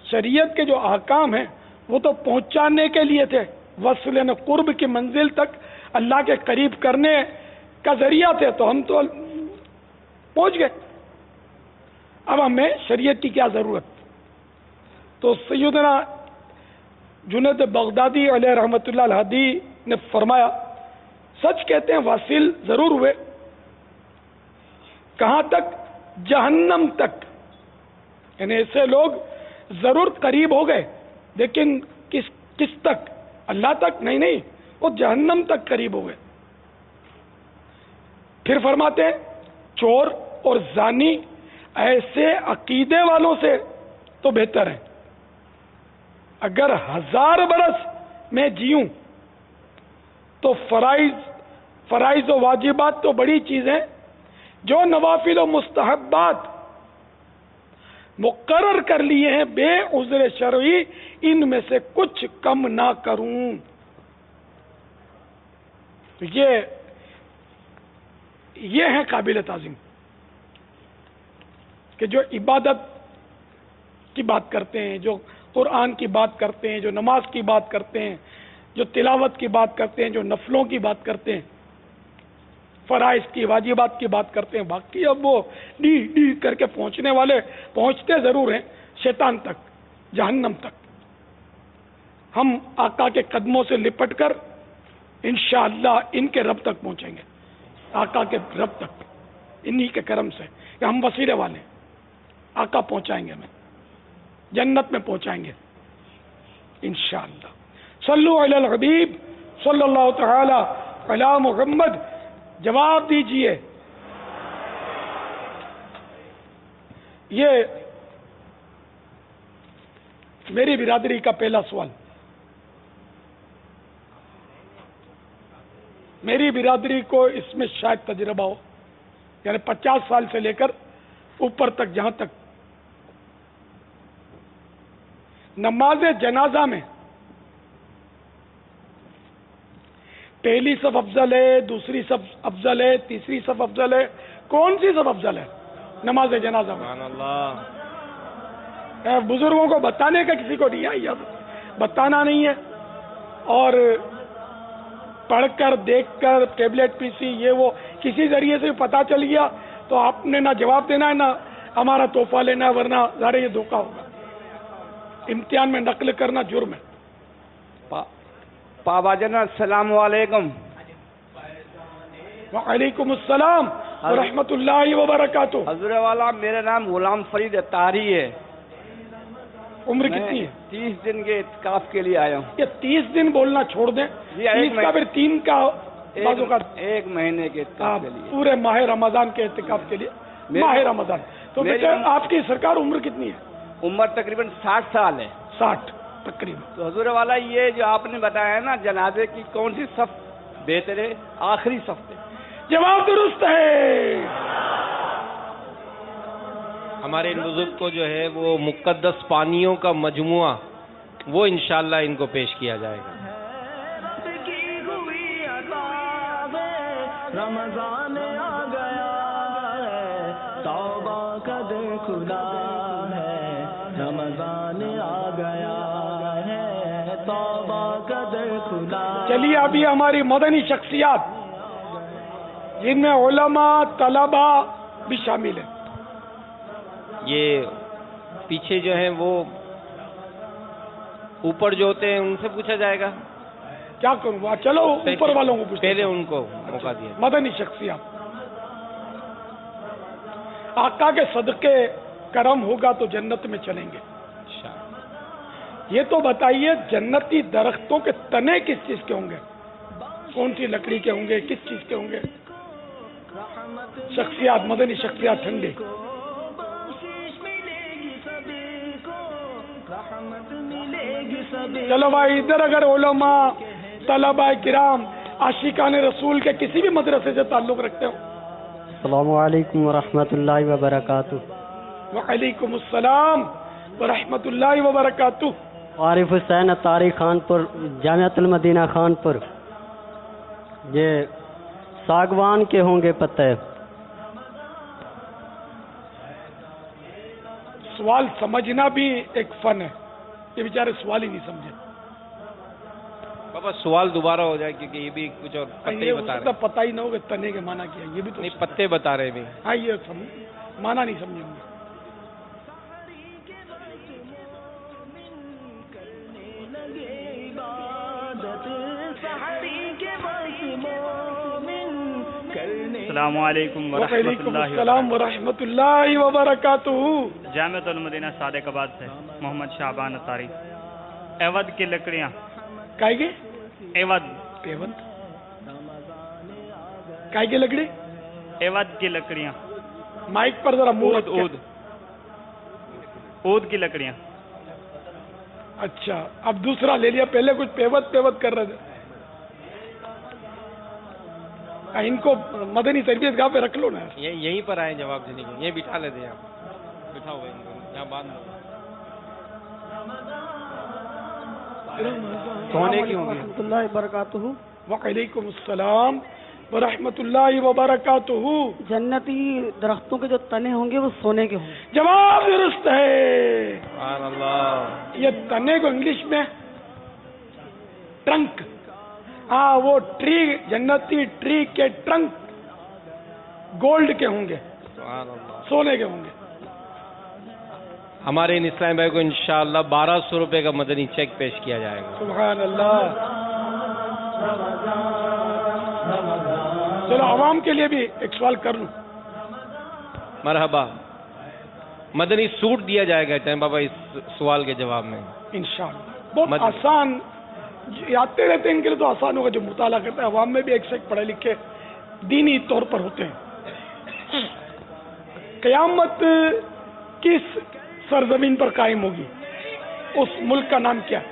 شریعت کے جو احکام ہیں وہ تو پہنچانے کے لیے تھے، وصل یعنی قرب کی منزل تک اللہ کے قریب کرنے کا ذریعہ تھے، تو ہم تو پہنچ گئے، اب ہمیں شریعت کی کیا ضرورت. تو سیدنا جنید بغدادی علیہ رحمۃ اللہ الہادی نے فرمایا، سچ کہتے ہیں واصل ضرور ہوئے. کہاں تک؟ جہنم تک. یعنی ایسے لوگ ضرور قریب ہو گئے، لیکن کس تک؟ اللہ تک نہیں، وہ جہنم تک قریب ہو گئے. پھر فرماتے ہیں چور اور زانی ایسے عقیدے والوں سے تو بہتر ہے. اگر 1000 برس میں جیوں تو فرائض و واجبات تو بڑی چیزیں، جو نوافل و مستحبات مقرر کر لیے ہیں بے عذر شرعی، ان میں سے کچھ کم نہ کروں. تو یہ ہے قابل تعظیم کہ جو عبادت کی بات کرتے ہیں، جو قرآن کی بات کرتے ہیں، جو نماز کی بات کرتے ہیں، جو تلاوت کی بات کرتے ہیں، جو نفلوں کی بات کرتے ہیں، فرائض کی، واجبات کی بات کرتے ہیں. باقی اب وہ ڈی کر کے پہنچنے والے پہنچتے ضرور ہیں شیطان تک، جہنم تک. ہم آقا کے قدموں سے لپٹ کر انشاءاللہ ان کے رب تک پہنچیں گے، آقا کے رب تک، انہی کے کرم سے کہ ہم وسیلے والے ہیں. آقا پہنچائیں گے، ہمیں جنت میں پہنچائیں گے انشاءاللہ. صلو علی الحبیب صلی اللہ تعالی علی محمد. جواب دیجئے. یہ میری برادری کا پہلا سوال. میری برادری کو اس میں شاید تجربہ ہو، یعنی 50 سال سے لے کر اوپر تک، جہاں تک نماز جنازہ میں پہلی صف افضل ہے، دوسری صف افضل ہے، تیسری صف افضل ہے، کون سی صف افضل ہے نماز جنازہ میں؟ سبحان اللہ. بزرگوں کو بتانے کا کسی کو نہیں آئی، اب بتانا نہیں ہے، اور پڑھ کر دیکھ کر ٹیبلٹ پی سی یہ وہ کسی ذریعے سے پتہ چل گیا تو آپ نے نہ جواب دینا ہے نہ ہمارا تحفہ لینا ہے، ورنہ ظاہر یہ دھوکہ ہوگا. امتحان میں نقل کرنا جرم ہے. پابا جان السلام علیکم. وعلیکم السلام ورحمۃ اللہ وبرکاتہ. حضور والا میرا نام غلام فرید اتاری ہے. عمر کتنی ہے؟ 30 دن کے اعتکاف کے لیے آیا ہوں. یہ 30 دن بولنا چھوڑ دیں، 30 کا پھر 3 کا بازو کا ایک مہینے کے اعتکاف کے لیے، پورے ماہ رمضان کے اعتکاف کے لیے. ماہ رمضان تو بیٹا آپ کی سرکار عمر کتنی ہے؟ عمر تقریباً 60 سال ہے. 60 تقریباً. تو حضور والا یہ جو آپ نے بتایا ہے نا جنازے کی کون سی صف بہتر ہے؟ آخری صف پہ. جواب درست ہے. ہمارے ان بزرگ کو جو ہے وہ مقدس پانیوں کا مجموعہ وہ انشاءاللہ ان کو پیش کیا جائے گا. رمضان آ گیا ہے، توبہ کا دن کھلا ہے. رمضان آ گیا ہے، توبہ کا دن کھلا. چلیے ابھی ہماری مدنی شخصیات جن میں علماء طلباء بھی شامل ہیں. یہ پیچھے جو ہیں وہ اوپر جو ہوتے ہیں ان سے پوچھا جائے گا. کیا کروں گا؟ چلو اوپر والوں کو پوچھتے ہیں. پہلے ان کو موقع دیا. مدنی شخصیات. آقا کے صدقے کرم ہوگا تو جنت میں چلیں گے. یہ تو بتائیے جنتی درختوں کے تنے کس چیز کے ہوں گے؟ کون سی لکڑی کے ہوں گے؟ کس چیز کے ہوں گے؟ شخصیات، مدنی شخصیات ٹھنڈے. چلو بھائی ادھر اگر علماء طلباء کرام عاشقان رسول کے کسی بھی مدرسے سے تعلق رکھتے ہو. السلام علیکم ورحمۃ اللہ وبرکاتہ. وعلیکم السلام ورحمۃ اللہ وبرکاتہ. عارف حسین اتاری خانپور، جامعۃ المدینہ خانپور. یہ ساگوان کے ہوں گے پتے. سوال سمجھنا بھی ایک فن ہے، یہ بیچارے سوال ہی نہیں سمجھے. بابا سوال دوبارہ ہو جائے کیونکہ یہ بھی کچھ اور پتے ہی بتا رہے ہیں. پتہ ہی نہ ہوگا تنے کے معنی کیا، یہ بھی تو نہیں پتے بتا رہے بھی. ہاں یہ معنی نہیں سمجھیں گے. السلام علیکم وعلیکم السلام ورحمۃ اللہ وبرکاتہ. جامعۃ المدینہ صادق آباد سے محمد شعبان اتاری. ایود کی لکڑیاں. کائے کی؟ ایود. ایود کائے کی لکڑی؟ ایود کی لکڑیاں. مائک پر ذرا منہ رکھ کے. اود کی لکڑیاں. اچھا اب دوسرا لے لیا، پہلے کچھ پیوت کر رہے تھے. ان کو مدنی تربیت گاہ پہ رکھ لو نا. یہیں پر آئے جواب دینے کے. یہ بٹھا لیتے ہیں آپ. بٹھاؤ ان کو یہاں بعد میں. سونے کی ہوں گی. ورحمۃ اللہ وبرکاتہ. وعلیکم السلام ورحمۃ اللہ وبرکاتہ. جنتی درختوں کے جو تنے ہوں گے وہ سونے کے ہوں گے. جواب درست ہے. سبحان اللہ. یہ تنے کو انگلش میں ٹرنک. ہاں وہ ٹری، جنتی ٹری کے ٹرنک گولڈ کے ہوں گے، سبحان اللہ. سونے کے ہوں گے. ہمارے ان اسلام بھائی کو انشاءاللہ 1200 روپے کا مدنی چیک پیش کیا جائے گا. سبحان اللہ. چلو عوام کے لیے بھی ایک سوال کر لوں. مرحبا. مدنی سوٹ دیا جائے گا چاہے بابا اس سوال کے جواب میں انشاءاللہ. بہت آسان آتے رہتے ہیں، ان کے لیے تو آسان ہوگا جو مطالعہ کرتے ہیں. عوام میں بھی ایک سے ایک پڑھے لکھے دینی طور پر ہوتے ہیں. قیامت کس سرزمین پر قائم ہوگی؟ اس ملک کا نام کیا ہے؟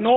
9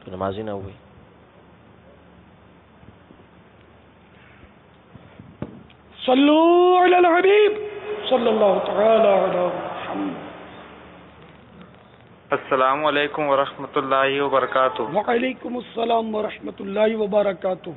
تو نماز ہی نہ ہوئی. صلو علی الحبیب صلی اللہ تعالی علی محمد. السلام علیکم ورحمۃ اللہ وبرکاتہ. وعلیکم السلام ورحمۃ اللہ وبرکاتہ.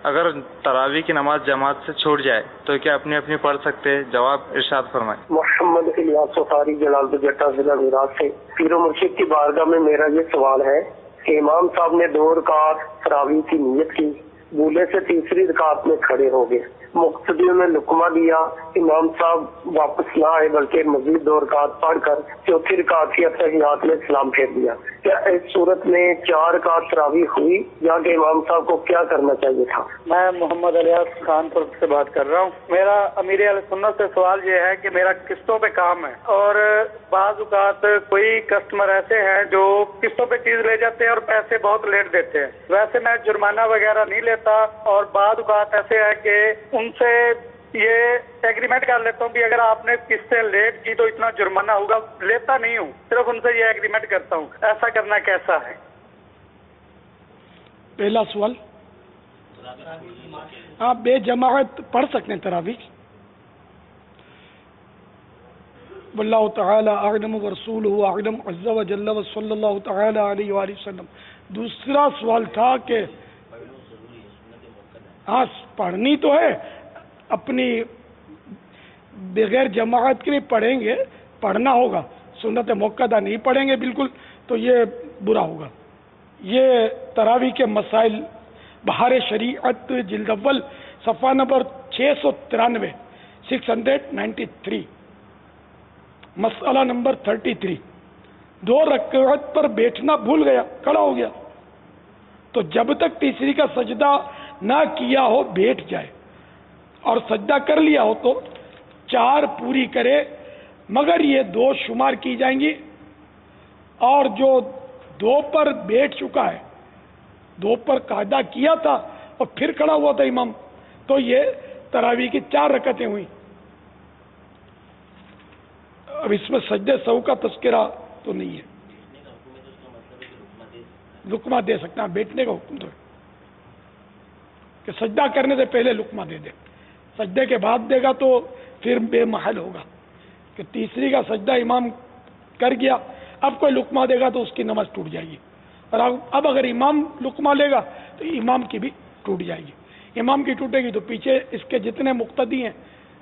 اگر تراویح کی نماز جماعت سے چھوٹ جائے تو کیا اپنی اپنی پڑھ سکتے؟ جواب ارشاد فرمائیں. محمد الیاس صفاری جلال جٹا ضلع میراث سے. پیر و مرشد کی بارگاہ میں میرا یہ سوال ہے کہ امام صاحب نے 2 رکعت تراویح کی نیت کی، بھولے سے تیسری رکعت میں کھڑے ہو گئے، مقتدیوں نے لقمہ دیا، امام صاحب واپس نہ آئے بلکہ مزید 2 رکعت پڑھ کر چوتھی رکعت کی اتحیات میں سلام پھیر دیا. کیا اس صورت میں 4 رکعت تراویح ہوئی یا کہ امام صاحب کو کیا کرنا چاہیے تھا؟ میں محمد الیاس کانپور سے بات کر رہا ہوں. میرا امیر اہل سنت سے سوال یہ ہے کہ میرا قسطوں پہ کام ہے اور بعض اوقات کوئی کسٹمر ایسے ہیں جو قسطوں پہ چیز لے جاتے ہیں اور پیسے بہت لیٹ دیتے ہیں. ویسے میں جرمانہ وغیرہ نہیں لیتا اور بعض اوقات ایسے ہے کہ ان سے یہ ایگریمنٹ کر لیتا ہوں کہ اگر آپ نے قسطیں لیٹ کی تو اتنا جرمانہ ہوگا. لیتا نہیں ہوں، صرف ان سے یہ ایگریمنٹ کرتا ہوں. ایسا کرنا کیسا ہے؟ پہلا سوال، آپ بے جماعت پڑھ سکتے ہیں تراویح. واللہ تعالی اعلم ورسولہ اعلم عز وجل وصلی اللہ تعالی علیہ وآلہ وسلم. دوسرا سوال تھا کہ ہاں پڑھنی تو ہے، اپنی بغیر جماعت کے لیے پڑھیں گے، پڑھنا ہوگا. سنت موقدہ نہیں پڑھیں گے بالکل تو یہ برا ہوگا. یہ تراویح کے مسائل بہار شریعت جلد اول صفحہ نمبر 693 693 مسئلہ نمبر 33. 2 رکعت پر بیٹھنا بھول گیا، کھڑا ہو گیا تو جب تک تیسری کا سجدہ نہ کیا ہو بیٹھ جائے، اور سجدہ کر لیا ہو تو 4 پوری کرے، مگر یہ 2 شمار کی جائیں گی. اور جو 2 پر بیٹھ چکا ہے، 2 پر قاعدہ کیا تھا اور پھر کھڑا ہوا تھا امام، تو یہ تراویح کی 4 رکعتیں ہوئی. اب اس میں سجدے سہو کا تذکرہ تو نہیں ہے. لقمہ دے سکتے ہیں، بیٹھنے کا حکم تو ہے کہ سجدہ کرنے سے پہلے لقمہ دے دے. سجدے کے بعد دے گا تو پھر بے محل ہوگا کہ تیسری کا سجدہ امام کر گیا، اب کوئی لقمہ دے گا تو اس کی نماز ٹوٹ جائے گی. اور اب اگر امام لقمہ لے گا تو امام کی بھی ٹوٹ جائے گی. امام کی ٹوٹے گی تو پیچھے اس کے جتنے مقتدی ہیں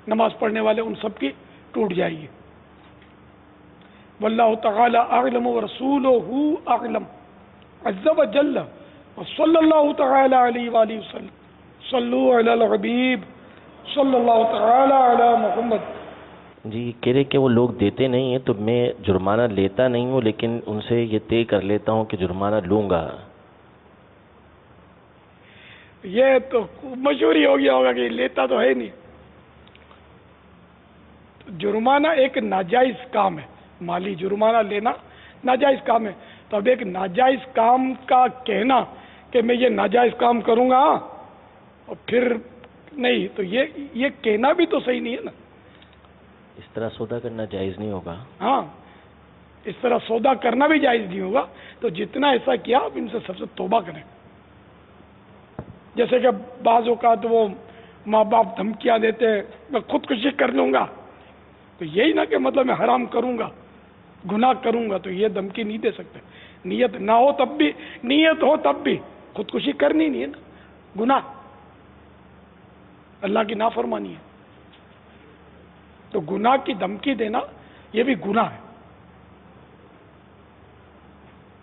نماز پڑھنے والے ان سب کی ٹوٹ جائے گی. واللہ تعالی اعلم ورسولہ اعلم عز وجل وصلی اللہ تعالی علیہ وآلہ وسلم. صلو علی الحبیب صلی اللہ تعالی علی محمد. جی کہہ رہے کہ وہ لوگ دیتے نہیں ہیں تو میں جرمانہ لیتا نہیں ہوں، لیکن ان سے یہ طے کر لیتا ہوں کہ جرمانہ لوں گا. یہ تو مشہوری ہو گیا ہوگا کہ لیتا تو ہے نہیں. جرمانہ ایک ناجائز کام ہے، مالی جرمانہ لینا ناجائز کام ہے. تو اب ایک ناجائز کام کا کہنا کہ میں یہ ناجائز کام کروں گا اور پھر نہیں، تو یہ کہنا بھی تو صحیح نہیں ہے نا. اس طرح سودا کرنا جائز نہیں ہوگا. ہاں اس طرح سودا کرنا بھی جائز نہیں ہوگا. تو جتنا ایسا کیا آپ ان سے سب سے توبہ کریں. جیسے کہ بعض اوقات وہ ماں باپ دھمکیاں دیتے ہیں میں خودکشی کر لوں گا، تو یہی نہ کہ مطلب میں حرام کروں گا، گناہ کروں گا، تو یہ دھمکی نہیں دے سکتے. نیت نہ ہو تب بھی، نیت ہو تب بھی خودکشی کرنی نہیں ہے نا، گناہ اللہ کی نافرمانی ہے. تو گناہ کی دھمکی دینا یہ بھی گناہ ہے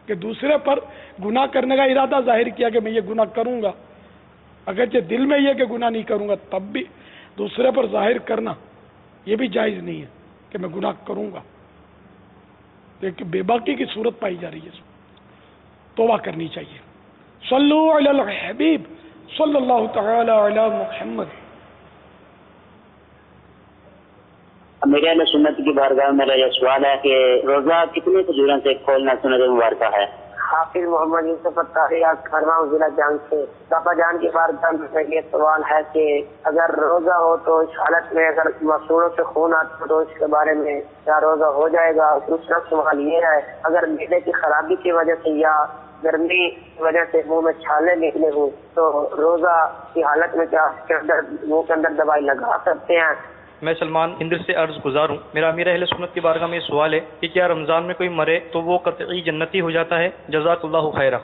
کہ دوسرے پر گناہ کرنے کا ارادہ ظاہر کیا کہ میں یہ گناہ کروں گا، اگرچہ دل میں یہ کہ گناہ نہیں کروں گا تب بھی دوسرے پر ظاہر کرنا یہ بھی جائز نہیں ہے کہ میں گناہ کروں گا. ایک بے باکی کی صورت پائی جا رہی ہے، توبہ کرنی چاہیے. صلو علی الحبیب صلی اللہ تعالی علی محمد. میرے اہل سنت کی بارگاہ میں میرا یہ سوال ہے کہ روزہ کتنے کھجوروں سے کھولنا سنت مبارکہ ہے؟ حافظ محمد یوسف اتاری کر رہا ہوں ضلع جان سے. پاپا جان کی بارگاہ میں یہ سوال ہے کہ اگر روزہ ہو تو اس حالت میں اگر مسوڑوں سے خون آتا تو اس کے بارے میں کیا روزہ ہو جائے گا؟ دوسرا سوال یہ ہے اگر معدے کی خرابی کی وجہ سے یا گرمی کی وجہ سے منہ میں چھالے نکلے ہوں تو روزہ کی حالت میں کیا منہ کے اندر دوائی لگا سکتے ہیں؟ میں سلمان ہند سے عرض گزار ہوں. میرا امیر اہل سنت کی بارگاہ میں یہ سوال ہے کہ کیا رمضان میں کوئی مرے تو وہ قطعی جنتی ہو جاتا ہے؟ جزاک اللہ خیرہ.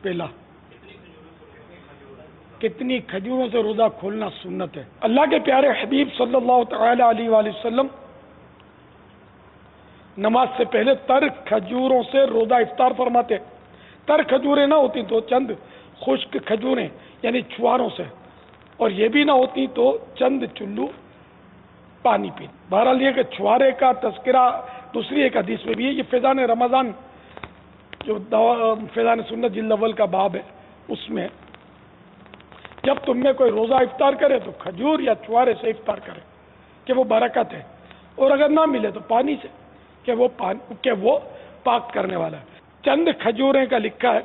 پہلا، کتنی کھجوروں سے روزہ کھولنا سنت ہے. اللہ کے پیارے حبیب صلی اللہ تعالی علیہ وآلہ وسلم نماز سے پہلے تر کھجوروں سے روزہ افطار فرماتے. تر کھجوریں نہ ہوتی تو چند خشک کھجوریں یعنی چھواروں سے، اور یہ بھی نہ ہوتی تو چند چلو پانی پی. بہرحال یہ کہ چھوارے کا تذکرہ دوسری ایک حدیث میں بھی ہے. یہ فیضان رمضان جو فیضان سنت جلد اول کا باب ہے اس میں جب تم میں کوئی روزہ افطار کرے تو کھجور یا چھوارے سے افطار کرے کہ وہ برکت ہے، اور اگر نہ ملے تو پانی سے کہ وہ پاک کرنے والا ہے. چند کھجوریں کا لکھا ہے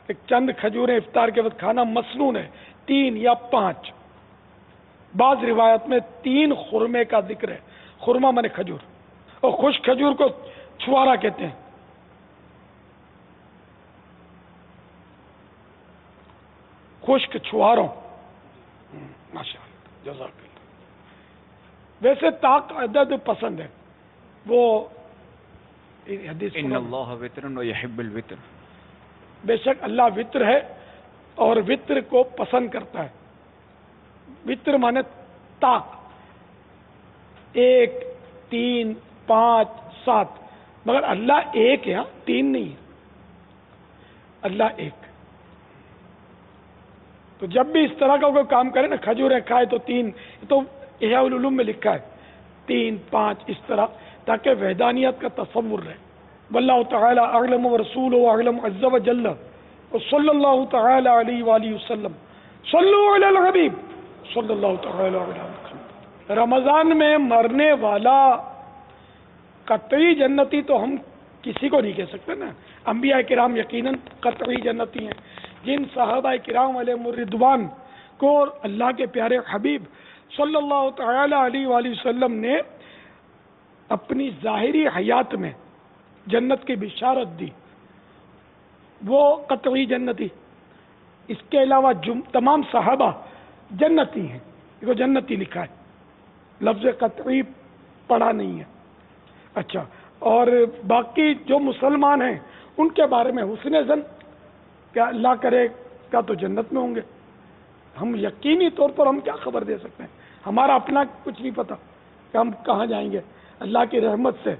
کہ چند کھجوریں افطار کے وقت کھانا مسنون ہے، 3 یا 5. بعض روایت میں 3 خرمے کا ذکر ہے. خرمہ مانے کھجور، اور خشک کھجور کو چھوارا کہتے ہیں. خشک چھواروں، ماشاءاللہ جزاک اللہ. ویسے طاق عدد پسند ہے، وہ حدیث ان اللہ وتر و یحب الوتر، بے شک اللہ وطر ہے اور وطر کو پسند کرتا ہے. وطر مانے طاق، 1 3 5 7، مگر اللہ ایک ہے، 3 نہیں ہے، اللہ ایک. تو جب بھی اس طرح کا کوئی کام کرے نا، کھجوریں کھائے تو 3، تو احیاء العلوم میں لکھا ہے 3 5 اس طرح، تاکہ وحدانیت کا تصور رہے. واللہ تعالی اعلم ورسولہ اعلم عز وجل وصلی اللہ تعالی علیہ وآلہ وسلم. صلو علی الحبیب صلی اللہ تعالی علیہ وسلم. رمضان میں مرنے والا قطعی جنتی تو ہم کسی کو نہیں کہہ سکتے نا. انبیاء کرام یقیناً قطعی جنتی ہیں. جن صحابہ کرام علیہم الرضوان کو اللہ کے پیارے حبیب صلی اللہ تعالی علیہ وآلہ وسلم نے اپنی ظاہری حیات میں جنت کی بشارت دی، وہ قطعی جنتی. اس کے علاوہ تمام صحابہ جنتی ہیں. دیکھو جنتی لکھا ہے، لفظ قطعی پڑھا نہیں ہے. اچھا، اور باقی جو مسلمان ہیں ان کے بارے میں حسن ظن کہ اللہ کرے کا تو جنت میں ہوں گے. ہم یقینی طور پر ہم کیا خبر دے سکتے ہیں؟ ہمارا اپنا کچھ نہیں پتا کہ ہم کہاں جائیں گے. اللہ کی رحمت سے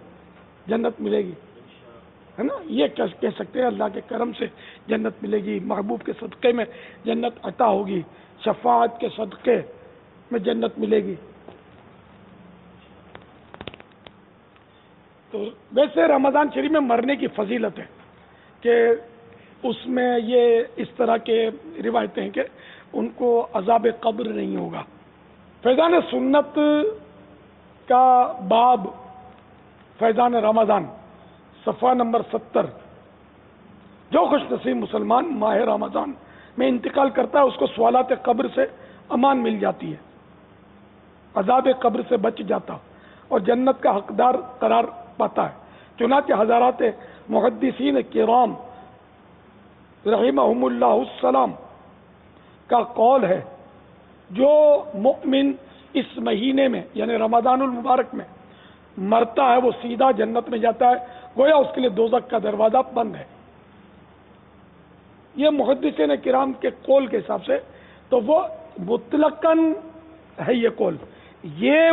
جنت ملے گی، ہے نا. یہ کہہ سکتے ہیں اللہ کے کرم سے جنت ملے گی، محبوب کے صدقے میں جنت عطا ہوگی، شفاعت کے صدقے میں جنت ملے گی. تو ویسے رمضان شریف میں مرنے کی فضیلت ہے کہ اس میں یہ اس طرح کے روایتیں ہیں کہ ان کو عذاب قبر نہیں ہوگا. فیضان سنت کا باب فیضان رمضان صفحہ نمبر 70. جو خوش نصیب مسلمان ماہ رمضان میں انتقال کرتا ہے اس کو سوالات قبر سے امان مل جاتی ہے، عذاب قبر سے بچ جاتا اور جنت کا حقدار قرار پاتا ہے. چنانچہ حضرات محدثین کرام رحمہم اللہ السلام کا قول ہے جو مؤمن اس مہینے میں یعنی رمضان المبارک میں مرتا ہے وہ سیدھا جنت میں جاتا ہے، گویا اس کے لیے دوزخ کا دروازہ بند ہے. یہ محدثین کرام کے قول کے حساب سے تو وہ مطلقاً ہے یہ قول. یہ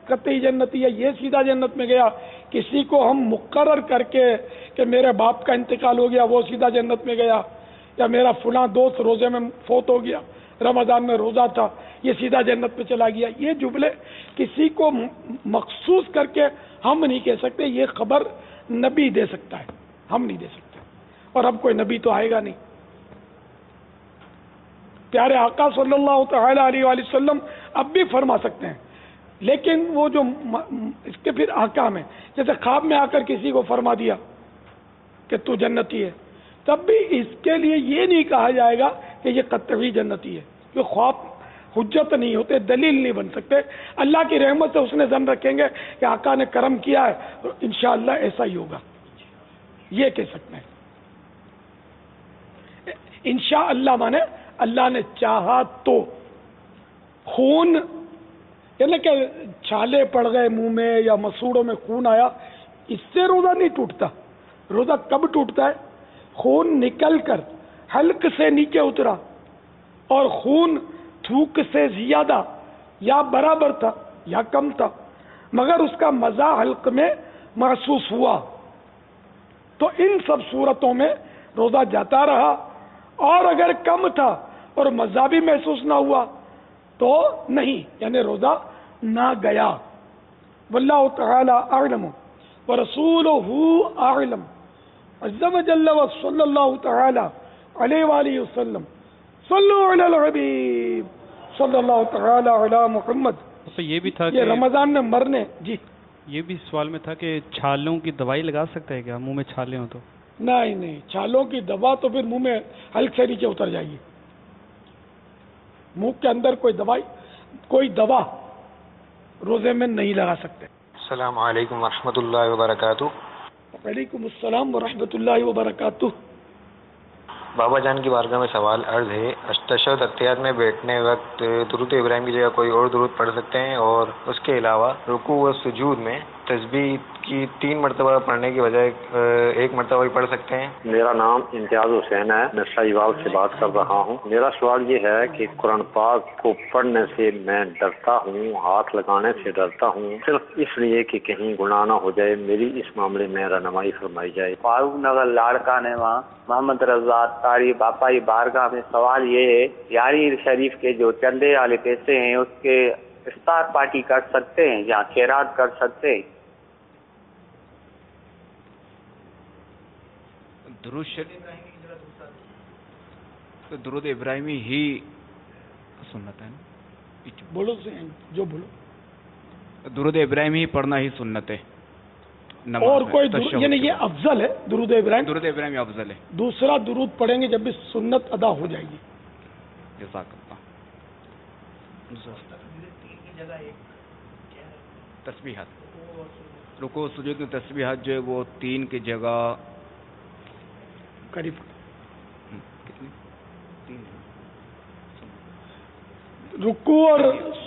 قطعی جنتی ہے، یہ سیدھا جنت میں گیا. کسی کو ہم مقرر کر کے کہ میرے باپ کا انتقال ہو گیا وہ سیدھا جنت میں گیا، یا میرا فلاں دوست روزے میں فوت ہو گیا، رمضان میں روزہ تھا، یہ سیدھا جنت میں چلا گیا. یہ جملے کسی کو مخصوص کر کے ہم نہیں کہہ سکتے. یہ خبر نبی دے سکتا ہے، ہم نہیں دے سکتے، اور اب کوئی نبی تو آئے گا نہیں. پیارے آقا صلی اللہ تعالی علیہ وآلہ وسلم اب بھی فرما سکتے ہیں، لیکن وہ جو اس کے پھر احکام ہیں، جیسے خواب میں آ کر کسی کو فرما دیا کہ تو جنتی ہے، تب بھی اس کے لیے یہ نہیں کہا جائے گا کہ یہ قطعی جنتی ہے. کہ خواب حجت نہیں ہوتے، دلیل نہیں بن سکتے. اللہ کی رحمت سے حسن ظن رکھیں گے کہ آقا نے کرم کیا ہے تو انشاءاللہ ایسا ہی ہوگا، یہ کہہ سکتے ہیں. انشاءاللہ مانے اللہ نے چاہا تو. خون یعنی کہ چھالے پڑ گئے منہ میں یا مسوڑوں میں خون آیا، اس سے روزہ نہیں ٹوٹتا. روزہ کب ٹوٹتا ہے؟ خون نکل کر حلق سے نیچے اترا اور خون تھوک سے زیادہ یا برابر تھا یا کم تھا، مگر اس کا مزہ حلق میں محسوس ہوا، تو ان سب صورتوں میں روزہ جاتا رہا. اور اگر کم تھا اور مزہ بھی محسوس نہ ہوا تو نہیں، یعنی روزہ نہ گیا. واللہ تعالی اعلم ورسولہ اعلم عز وجل وصلی اللہ تعالی علیہ وآلہ وسلم. صلو علی الحبیب صلی اللہ تعالی علی محمد. تو یہ بھی تھا یہ رمضان میں مرنے. جی یہ بھی سوال میں تھا کہ چھالوں کی دوائی لگا سکتا ہے کیا منہ میں چھالے ہوں تو؟ نہیں، چھالوں کی دوا تو پھر منہ میں حلق سے نیچے اتر جائے گی. منہ کے اندر کوئی دوا روزے میں نہیں لگا سکتے. السلام علیکم ورحمۃ اللہ وبرکاتہ. وعلیکم السلام ورحمۃ اللہ وبرکاتہ. بابا جان کی بارگاہ میں سوال عرض ہے، تشہد اتحیات میں بیٹھنے وقت درود ابراہیم کی جگہ کوئی اور درود پڑھ سکتے ہیں، اور اس کے علاوہ رکوع و سجود میں تسبیح کی 3 مرتبہ پڑھنے کی بجائے 1 مرتبہ بھی پڑھ سکتے ہیں؟ میرا نام امتیاز حسین ہے، میں شاہیوال سے بات کر رہا ہوں. میرا سوال یہ ہے کہ قرآن پاک کو پڑھنے سے میں ڈرتا ہوں، ہاتھ لگانے سے ڈرتا ہوں، صرف اس لیے کہ کہیں گناہ نہ ہو جائے. میری اس معاملے میں رہنمائی فرمائی جائے. فاروق نگر لاڑکانہ وہاں محمد رضا تاری باپا کی بارگاہ میں سوال یہ ہے، یاری شریف کے جو چندے والے پیسے ہیں اس کے افطار پارٹی کر سکتے ہیں یا خیرات کر سکتے ہیں؟ درود شریف تو درود ابراہیمی ہی سنت ہے نا. بولو جو بولو. درود ابراہیمی ہی پڑھنا ہی سنت ہے. اور کوئی یعنی یہ افضل ہے درود ابراہیم. درود ابراہیمی افضل ہے. دوسرا درود پڑھیں گے جب بھی سنت ادا ہو جائے گی. جزاک اللہ. تسبیحات رکوع سجود میں تسبیحات جو ہے وہ 3 کی جگہ قریب رکوع اور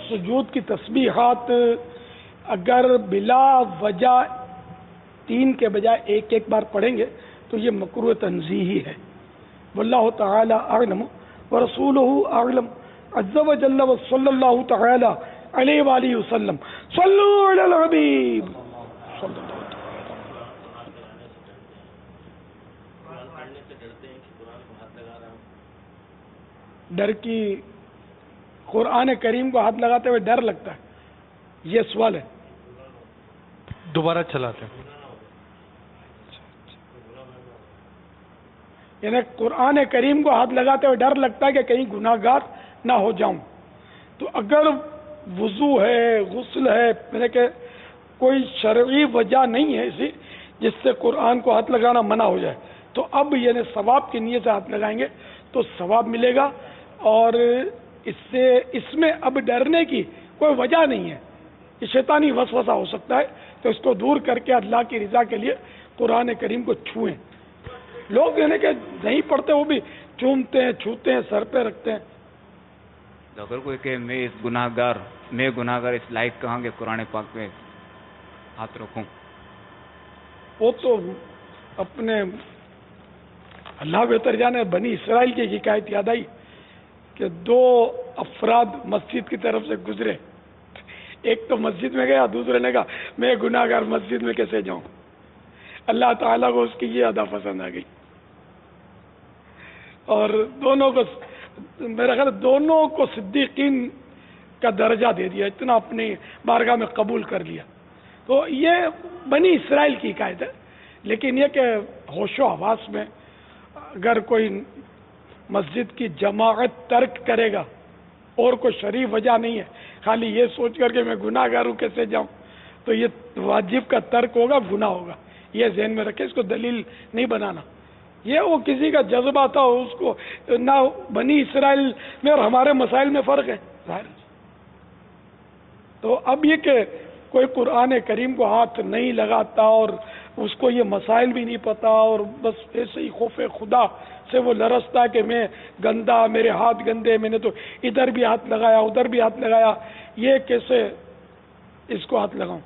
سجود کی تسبیحات اگر بلا وجہ 3 کے بجائے 1 بار پڑھیں گے تو یہ مکروہ تنزیہی ہے. واللہ تعالی اعلم ورسولہ اعلم عز وجل وصلی اللہ تعالی علیہ وآلہ وسلم. صلو علی الحبیب صلی اللہ. ڈر کی قرآن کریم کو ہاتھ لگاتے ہوئے ڈر لگتا ہے، یہ سوال ہے. دوبارہ چلاتے ہیں یعنی قرآن کریم کو ہاتھ لگاتے ہوئے ڈر لگتا ہے کہ کہیں گناہ گار نہ ہو جاؤں. تو اگر وضو ہے، غسل ہے، یعنی کہ کوئی شرعی وجہ نہیں ہے ایسی جس سے قرآن کو ہاتھ لگانا منع ہو جائے، تو اب یعنی ثواب کی نیت سے ہاتھ لگائیں گے تو ثواب ملے گا. اور اس میں اب ڈرنے کی کوئی وجہ نہیں ہے. یہ شیطانی وسوسہ ہو سکتا ہے، تو اس کو دور کر کے اللہ کی رضا کے لیے قرآن کریم کو چھوئیں. لوگ یعنی کہ نہیں پڑھتے وہ بھی چومتے ہیں، چھوتے ہیں، سر پہ رکھتے ہیں. اگر کوئی کہ میں گناہ گار اس لائق کہاں کہ قرآن پاک میں ہاتھ رکھوں، وہ تو اپنے اللہ بہتر جانے. بنی اسرائیل کی شکایت یاد آئی کہ 2 افراد مسجد کی طرف سے گزرے، ایک تو مسجد میں گیا، دوسرے نے کہا میں گناہ گار مسجد میں کیسے جاؤں. اللہ تعالیٰ کو اس کی یہ ادا پسند آ گئی، اور دونوں کو میرا خیال دونوں کو صدیقین کا درجہ دے دیا، اتنا اپنی بارگاہ میں قبول کر لیا. تو یہ بنی اسرائیل کی حکایت ہے. لیکن یہ کہ ہوش و حواس میں اگر کوئی مسجد کی جماعت ترک کرے گا اور کوئی شرعی وجہ نہیں ہے، خالی یہ سوچ کر کہ میں گناہ گار ہوں کیسے جاؤں، تو یہ واجب کا ترک ہوگا، گناہ ہوگا. یہ ذہن میں رکھے، اس کو دلیل نہیں بنانا. یہ وہ کسی کا جذبہ تھا، اس کو نہ بنی اسرائیل میں اور ہمارے مسائل میں فرق ہے. ظاہر. تو اب یہ کہ کوئی قرآن کریم کو ہاتھ نہیں لگاتا اور اس کو یہ مسائل بھی نہیں پتا اور بس ایسے ہی خوف خدا سے وہ لرزتا ہے کہ میں گندا، میرے ہاتھ گندے، میں نے تو ادھر بھی ہاتھ لگایا ادھر بھی ہاتھ لگایا، یہ کیسے اس کو ہاتھ لگاؤں.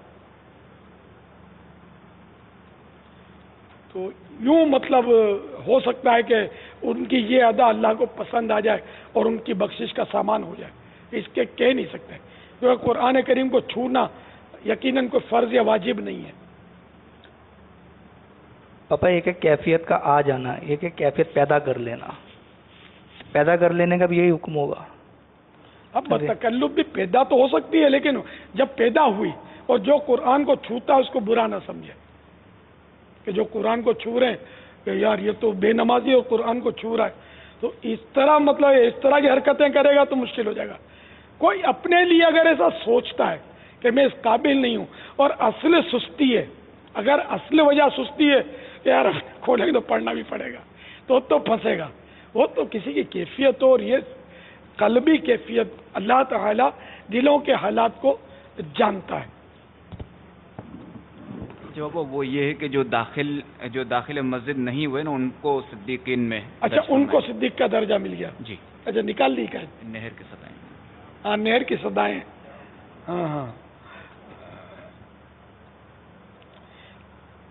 تو یوں مطلب ہو سکتا ہے کہ ان کی یہ ادا اللہ کو پسند آ جائے اور ان کی بخشش کا سامان ہو جائے. اس کے کہہ نہیں سکتے، کیونکہ قرآن کریم کو چھونا یقیناً کوئی فرض یا واجب نہیں ہے. پاپا ایک ایک کیفیت کا آ جانا، ایک ایک کیفیت پیدا کر لینا، پیدا کر لینے کا بھی یہی حکم ہوگا. اب تکلف بھی پیدا تو ہو سکتی ہے، لیکن جب پیدا ہوئی اور جو قرآن کو چھوتا ہے اس کو برا نہ سمجھے کہ جو قرآن کو چھو رہے ہیں کہ یار یہ تو بے نمازی اور قرآن کو چھو رہا ہے. تو اس طرح مطلب اس طرح کی حرکتیں کرے گا تو مشکل ہو جائے گا. کوئی اپنے لیے اگر ایسا سوچتا ہے کہ میں اس قابل نہیں ہوں اور اصل سستی ہے، اگر اصل وجہ سستی ہے کہ یار کھولیں گے تو پڑھنا بھی پڑے گا، تو پھنسے گا. وہ تو کسی کی کیفیت اور یہ قلبی کیفیت اللہ تعالی دلوں کے حالات کو جانتا ہے. بابا وہ یہ ہے کہ جو داخل مسجد نہیں ہوئے نا ان کو صدیقین میں. اچھا ان کو صدیق کا درجہ مل گیا. جی. اچھا نکال دی کا نہر کی صدائیں. ہاں نہر کی صدائیں. ہاں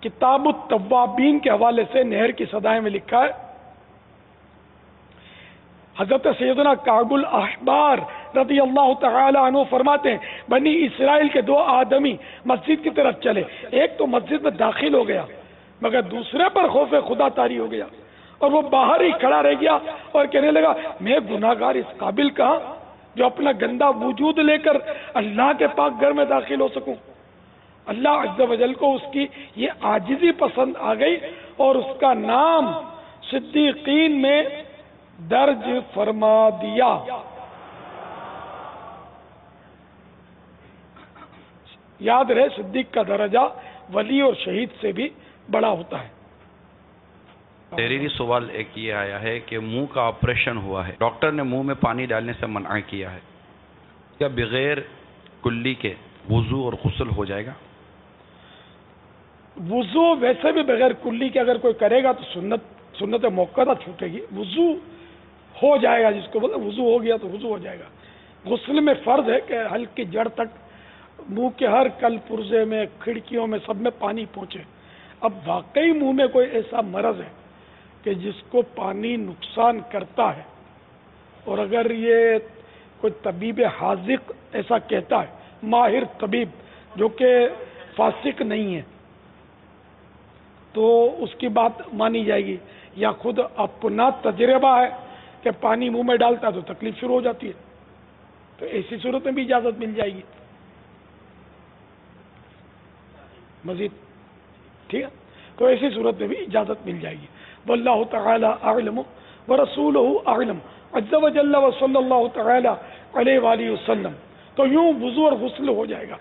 کتاب التوابین کے حوالے سے نہر کی صدائیں میں لکھا ہے حضرت سیدنا کعب الاحبار رضی اللہ تعالی عنہ فرماتے ہیں بنی اسرائیل کے دو آدمی مسجد کی طرف چلے، ایک تو مسجد میں داخل ہو گیا مگر دوسرے پر خوف خدا طاری ہو گیا اور وہ باہر ہی کھڑا رہ گیا اور کہنے لگا میں گناہگار اس قابل کہاں جو اپنا گندا وجود لے کر اللہ کے پاک گھر میں داخل ہو سکوں. اللہ عز و جل کو اس کی یہ عاجزی پسند آ گئی اور اس کا نام صدیقین میں درج فرما دیا. یاد رہے صدیق کا درجہ ولی اور شہید سے بھی بڑا ہوتا ہے. تحریری سوال ایک یہ آیا ہے کہ منہ کا آپریشن ہوا ہے، ڈاکٹر نے منہ میں پانی ڈالنے سے منع کیا ہے، کیا بغیر کلی کے وضو اور غسل ہو جائے گا؟ وضو ویسے بھی بغیر کلی کے اگر کوئی کرے گا تو سنت موقعہ چھوٹے گی. وضو ہو جائے گا، جس کو بولتے وضو ہو گیا تو وضو ہو جائے گا. غسل میں فرض ہے کہ حلق کی جڑ تک منہ کے ہر کل پرزے میں کھڑکیوں میں سب میں پانی پہنچے. اب واقعی منہ میں کوئی ایسا مرض ہے کہ جس کو پانی نقصان کرتا ہے اور اگر یہ کوئی طبیب حاذق ایسا کہتا ہے، ماہر طبیب جو کہ فاسق نہیں ہے، تو اس کی بات مانی جائے گی. یا خود اپنا تجربہ ہے کہ پانی منہ میں ڈالتا ہے تو تکلیف شروع ہو جاتی ہے، تو ایسی صورت میں بھی اجازت مل جائے گی مزید. ٹھیک ہے، تو ایسی صورت میں بھی اجازت مل جائے گی. واللہ تعالی اعلم ورسولہ اعلم عز و جل وصلی اللہ تعالی علیہ وآلہ وسلم. تو یوں وضو اور غسل ہو جائے گا.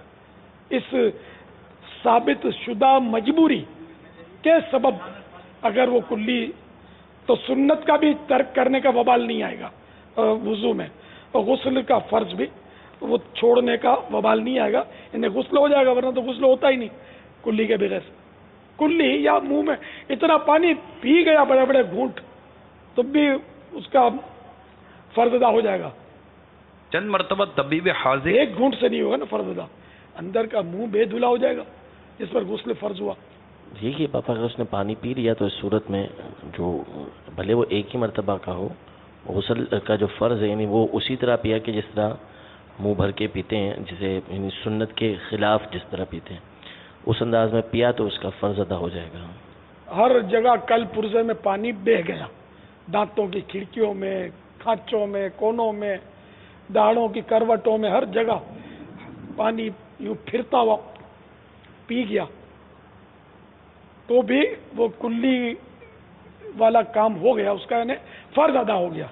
اس ثابت شدہ مجبوری کے سبب اگر وہ کلی تو سنت کا بھی ترک کرنے کا وبال نہیں آئے گا وضو میں، اور غسل کا فرض بھی وہ چھوڑنے کا وبال نہیں آئے گا. انہیں غسل ہو جائے گا، ورنہ تو غسل ہوتا ہی نہیں کلی کے بغیر. کلی یا منہ میں اتنا پانی پی گیا بڑے بڑے گھونٹ تو بھی اس کا فرض ادا ہو جائے گا. چند مرتبہ طبیب حاضر ایک گھونٹ سے نہیں ہوگا نا فرض ادا، اندر کا منہ بے دھلا ہو جائے گا جس پر غسل فرض ہوا. دیکھیے پاپا اگر اس نے پانی پی لیا تو اس صورت میں جو بھلے وہ ایک ہی مرتبہ کا ہو، غسل کا جو فرض ہے یعنی وہ اسی طرح پیا کہ جس طرح منہ بھر کے پیتے ہیں، جسے یعنی سنت کے خلاف جس طرح پیتے ہیں اس انداز میں پیا تو اس کا فرض ادا ہو جائے گا. ہر جگہ کل پرزے میں پانی بہہ گیا، دانتوں کی کھڑکیوں میں، کھانچوں میں، کونوں میں، داڑھوں کی کروٹوں میں، ہر جگہ پانی یوں پھرتا ہوا پی گیا تو بھی وہ کلی والا کام ہو گیا، اس کا یعنی فرض ادا ہو گیا.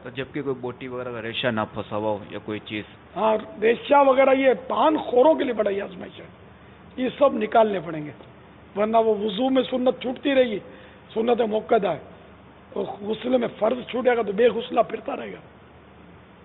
تو جبکہ کوئی بوٹی وغیرہ کا ریشہ نہ پھنسا ہوا ہو یا کوئی چیز. ہاں ریشہ وغیرہ یہ پان خوروں کے لیے بڑا ہی آزمائش ہے، یہ سب نکالنے پڑیں گے ورنہ وہ وضو میں سنت چھوٹتی رہے گی، سنت موقعہ ہے، اور غسل میں فرض چھوٹے گا تو بے غسلہ پھرتا رہے گا.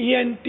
ENT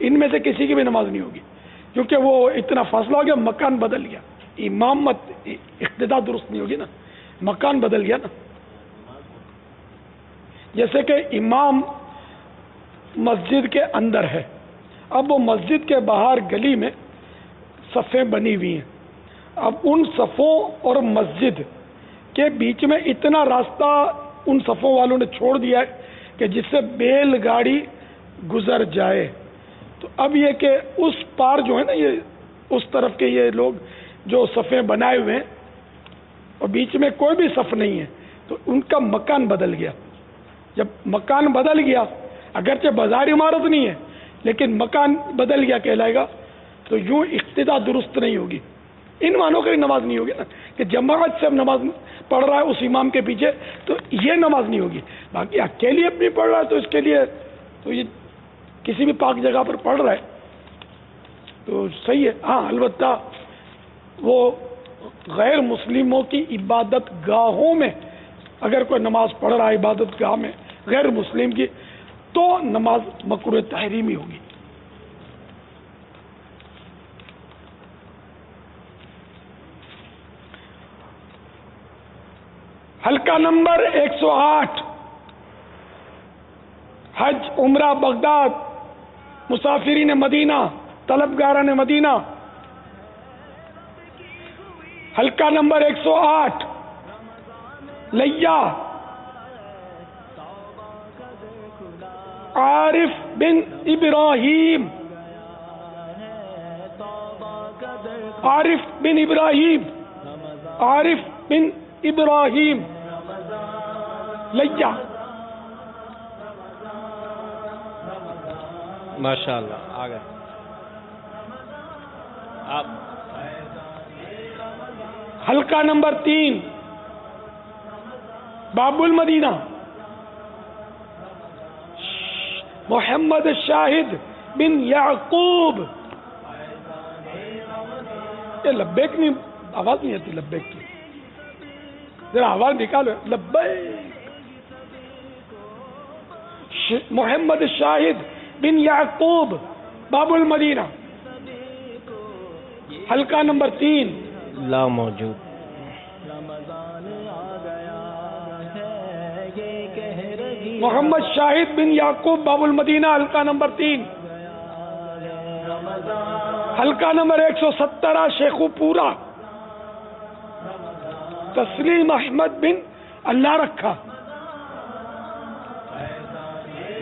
ان میں سے کسی کی بھی نماز نہیں ہوگی، کیونکہ وہ اتنا فاصلہ ہو گیا، مکان بدل گیا، امامت اقتدا درست نہیں ہوگی نا، مکان بدل گیا نا. جیسے کہ امام مسجد کے اندر ہے، اب وہ مسجد کے باہر گلی میں صفیں بنی ہوئی ہیں، اب ان صفوں اور مسجد کے بیچ میں اتنا راستہ ان صفوں والوں نے چھوڑ دیا ہے کہ جس سے بیل گاڑی گزر جائے. تو اب یہ کہ اس پار جو ہے نا، یہ اس طرف کے یہ لوگ جو صفیں بنائے ہوئے ہیں اور بیچ میں کوئی بھی صف نہیں ہے، تو ان کا مکان بدل گیا. جب مکان بدل گیا، اگرچہ بازار عمارت نہیں ہے لیکن مکان بدل گیا کہلائے گا، تو یوں اقتدا درست نہیں ہوگی. ان معنوں کی نماز نہیں ہوگی نا کہ جماعت سے نماز پڑھ رہا ہے اس امام کے پیچھے، تو یہ نماز نہیں ہوگی. باقی اکیلی اپنی پڑھ رہا ہے تو اس کے لیے تو یہ کسی بھی پاک جگہ پر پڑھ رہا ہے تو صحیح ہے. ہاں البتہ وہ غیر مسلموں کی عبادت گاہوں میں اگر کوئی نماز پڑھ رہا ہے عبادت گاہ میں غیر مسلم کی، تو نماز مکروہ تحریمی ہوگی. حلقہ نمبر 108 حج عمرہ بغداد، مسافرین مدینہ، طلبگاران مدینہ. حلقہ نمبر 108 لیا عارف بن ابراہیم، عارف بن ابراہیم، عارف بن ابراہیم لیا. ماشاء اللہ آ گئے آپ. حلقہ نمبر 3 باب المدینہ محمد شاہد بن یعقوب. یہ لبیک نہیں، آواز نہیں آتی لبیک کی، ذرا آواز نکالو. لبیک. محمد شاہد بن یعقوب باب المدینہ. حلقہ نمبر 3 لا موجود. محمد شاہد بن یعقوب باب المدینہ حلقہ نمبر 3. حلقہ نمبر 117 شیخو پورا تسلیم احمد بن اللہ رکھا.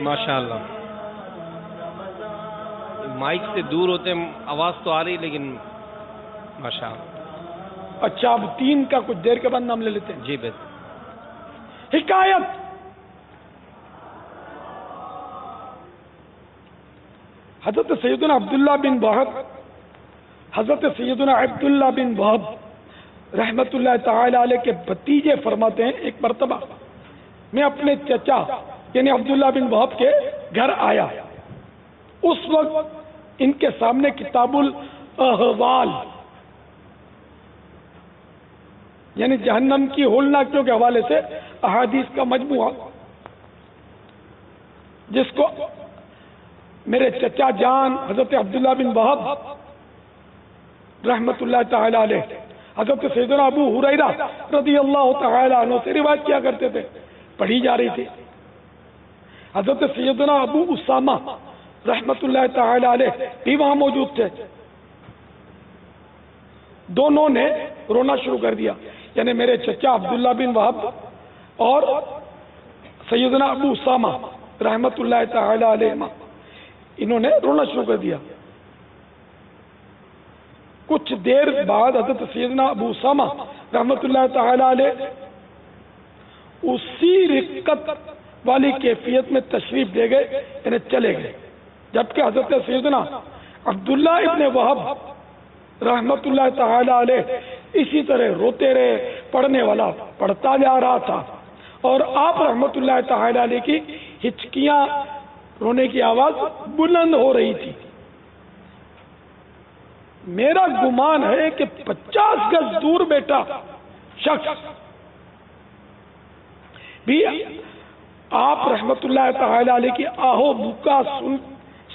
ماشاءاللہ مائک سے دور ہوتے ہیں، آواز تو آ رہی لیکن ماشاءاللہ. اچھا اب 3 کا کچھ دیر کے بعد نام لے لیتے ہیں. جی بہتر. حکایت حضرت سیدنا عبداللہ بن وہب، حضرت سیدنا عبداللہ بن وہب رحمت اللہ تعالی علیہ کے بھتیجے فرماتے ہیں ایک مرتبہ میں اپنے چچا یعنی عبداللہ بن وہب کے گھر آیا. اس وقت ان کے سامنے کتاب الاحوال یعنی جہنم کی ہولناکیوں کے حوالے سے احادیث کا مجموعہ، جس کو میرے چچا جان حضرت عبداللہ بن وہب رحمت اللہ تعالی علیہ حضرت سیدنا ابو ہریرہ رضی اللہ تعالی عنہ سے روایت کیا کرتے تھے، پڑھی جا رہی تھی. حضرت سیدنا ابو اسامہ رحمت اللہ تعالی علیہ بھی وہاں موجود تھے. دونوں نے رونا شروع کر دیا، یعنی میرے چچا عبداللہ بن وہب اور سیدنا ابو اسامہ رحمت اللہ تعالی علیہ انہوں نے رونا شروع کر دیا. کچھ دیر بعد حضرت سیدنا ابو اسامہ رحمت اللہ تعالی علیہ اسی رقت والی کیفیت میں تشریف لے گئے، یعنی چلے گئے، جبکہ حضرت سیدنا عبداللہ ابن وہب رحمت اللہ تعالی علیہ اسی طرح روتے رہے، پڑھنے والا پڑھتا جا رہا تھا اور آپ رحمت اللہ تعالی علیہ کی ہچکیاں، رونے کی آواز بلند ہو رہی تھی. میرا گمان ہے کہ 50 گز دور بیٹھا شخص بھی آپ رحمت اللہ تعالی علیہ کی آہو بکا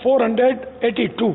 482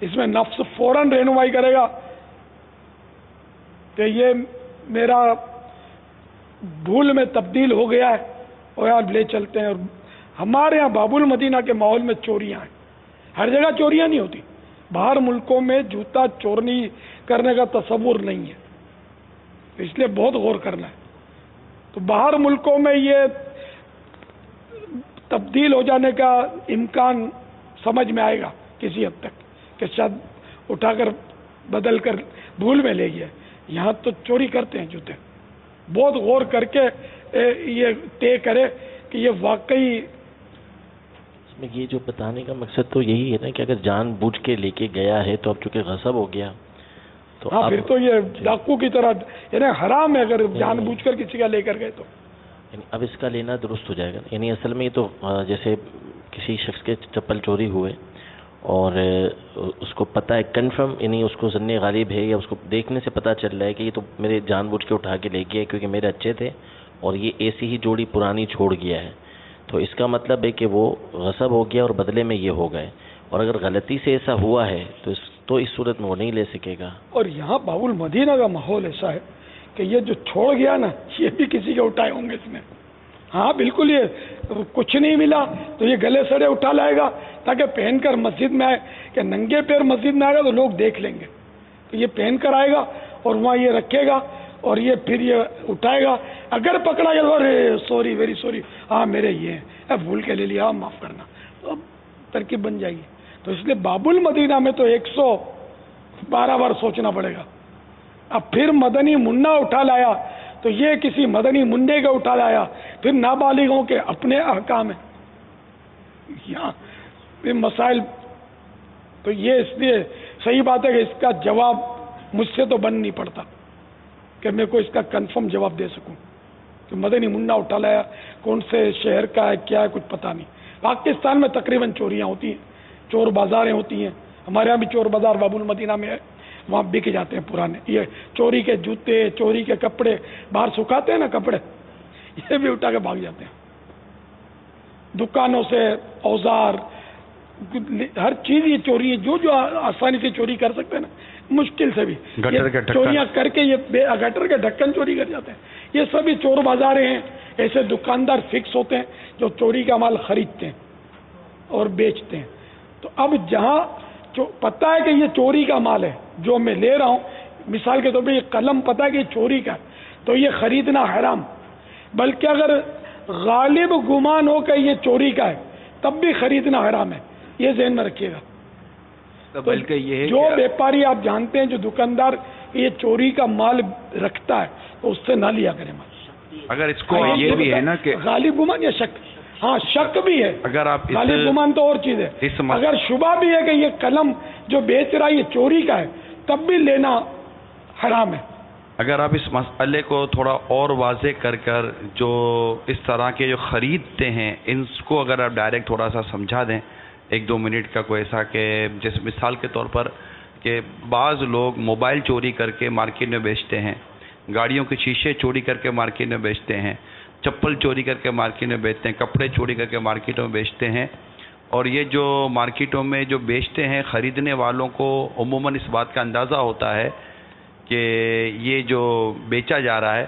اس میں نفس فوراً رہنمائی کرے گا کہ یہ میرا بھول میں تبدیل ہو گیا ہے اور یار لے چلتے ہیں. اور ہمارے یہاں باب المدینہ کے ماحول میں چوریاں ہیں. ہر جگہ چوریاں نہیں ہوتی. باہر ملکوں میں جوتا چورنی کرنے کا تصور نہیں ہے, اس لیے بہت غور کرنا ہے. تو باہر ملکوں میں یہ تبدیل ہو جانے کا امکان سمجھ میں آئے گا کسی حد تک کہ شاید اٹھا کر بدل کر بھول میں لے گیا. یہاں تو چوری کرتے ہیں جوتے. بہت غور کر کے یہ طے کرے کہ یہ واقعی. اس میں یہ جو بتانے کا مقصد تو یہی ہے نا کہ اگر جان بوجھ کے لے کے گیا ہے تو اب چونکہ غصب ہو گیا تو ہاں پھر تو یہ ڈاکو کی طرح یعنی حرام ہے اگر جان بوجھ کر کسی کا لے کر گئے تو. اب اس کا لینا درست ہو جائے گا. یعنی اصل میں یہ تو جیسے کسی شخص کے چپل چوری ہوئے اور اس کو پتہ ہے کنفرم, یعنی اس کو ظن غالب ہے یا اس کو دیکھنے سے پتہ چل رہا ہے کہ یہ تو میرے جان بوجھ کے اٹھا کے لے گیا ہے کیونکہ میرے اچھے تھے اور یہ ایسی ہی جوڑی پرانی چھوڑ گیا ہے, تو اس کا مطلب ہے کہ وہ غصب ہو گیا اور بدلے میں یہ ہو گئے. اور اگر غلطی سے ایسا ہوا ہے تو اس صورت میں وہ نہیں لے سکے گا. اور یہاں باب المدینہ کا ماحول ایسا ہے کہ یہ جو چھوڑ گیا نا یہ بھی کسی کے اٹھائے ہوں گے اس نے. ہاں بالکل, یہ کچھ نہیں ملا تو یہ گلے سڑے اٹھا لائے گا تاکہ پہن کر مسجد میں آئے, کہ ننگے پیر مسجد میں آئے گا تو لوگ دیکھ لیں گے. تو یہ پہن کر آئے گا اور وہاں یہ رکھے گا اور یہ پھر یہ اٹھائے گا. اگر پکڑا گیا تو سوری ویری سوری, ہاں میرے یہ ہیں, بھول کے لے لیا, معاف کرنا, تو اب ترکیب بن جائے گی. تو اس لیے باب المدینہ میں تو 112 بار سوچنا پڑے گا. اب پھر مدنی منا اٹھا لایا تو یہ کسی مدنی منڈے کا اٹھا لایا, پھر نابالغوں کے اپنے احکام ہیں یہاں مسائل. تو یہ اس لیے صحیح بات ہے کہ اس کا جواب مجھ سے تو بن نہیں پڑتا کہ میں کو اس کا کنفرم جواب دے سکوں کہ مدنی منا اٹھا لایا کون سے شہر کا ہے کیا ہے کچھ پتہ نہیں. پاکستان میں تقریباً چوریاں ہوتی ہیں, چور بازاریں ہوتی ہیں. ہمارے یہاں بھی چور بازار باب المدینہ میں ہے, وہاں بک جاتے ہیں پرانے یہ چوری کے جوتے, چوری کے کپڑے, باہر سکھاتے ہیں نا کپڑے, یہ بھی اٹھا کے بھاگ جاتے ہیں. دکانوں سے اوزار, ہر چیز یہ چوری ہے. جو آسانی سے چوری کر سکتے ہیں نا, مشکل سے بھی چوریاں کر کے یہ گٹر کے ڈھکن چوری کر جاتے ہیں. یہ سبھی چور بازاریں ہیں. ایسے دکاندار فکس ہوتے ہیں جو چوری کا مال خریدتے ہیں اور بیچتے ہیں. تو اب جہاں پتہ ہے کہ یہ چوری کا مال ہے جو میں لے رہا ہوں, مثال کے طور پہ یہ قلم پتہ ہے کہ یہ چوری کا ہے تو یہ خریدنا حرام. بلکہ اگر غالب گمان ہو کہ یہ چوری کا ہے تب بھی خریدنا حرام ہے. یہ ذہن میں رکھیے گا. بلکہ یہ جو بیپاری آپ جانتے ہیں جو دکاندار یہ چوری کا مال رکھتا ہے تو اس سے نہ لیا کرے مال. اگر اس کو یہ بھی ہے نا کہ غالب گمان یا شک, ہاں شک بھی ہے, اگر آپ غالب گمان تو اور چیز ہے. اگر شبہ بھی ہے کہ یہ قلم جو بیچ رہا ہے یہ چوری کا ہے تب بھی لینا حرام ہے. اگر آپ اس مسئلے کو تھوڑا اور واضح کر کر جو اس طرح کے جو خریدتے ہیں ان کو اگر آپ ڈائریکٹ تھوڑا سا سمجھا دیں 1-2 منٹ کا کوئی ایسا کہ جیسے مثال کے طور پر کہ بعض لوگ موبائل چوری کر کے مارکیٹ میں بیچتے ہیں, گاڑیوں کے شیشے چوری کر کے مارکیٹ میں بیچتے ہیں, چپل چوری کر کے مارکیٹ میں بیچتے ہیں, کپڑے چوری کر کے مارکیٹوں میں بیچتے ہیں. اور یہ جو مارکیٹوں میں جو بیچتے ہیں خریدنے والوں کو عموماً اس بات کا اندازہ ہوتا ہے کہ یہ جو بیچا جا رہا ہے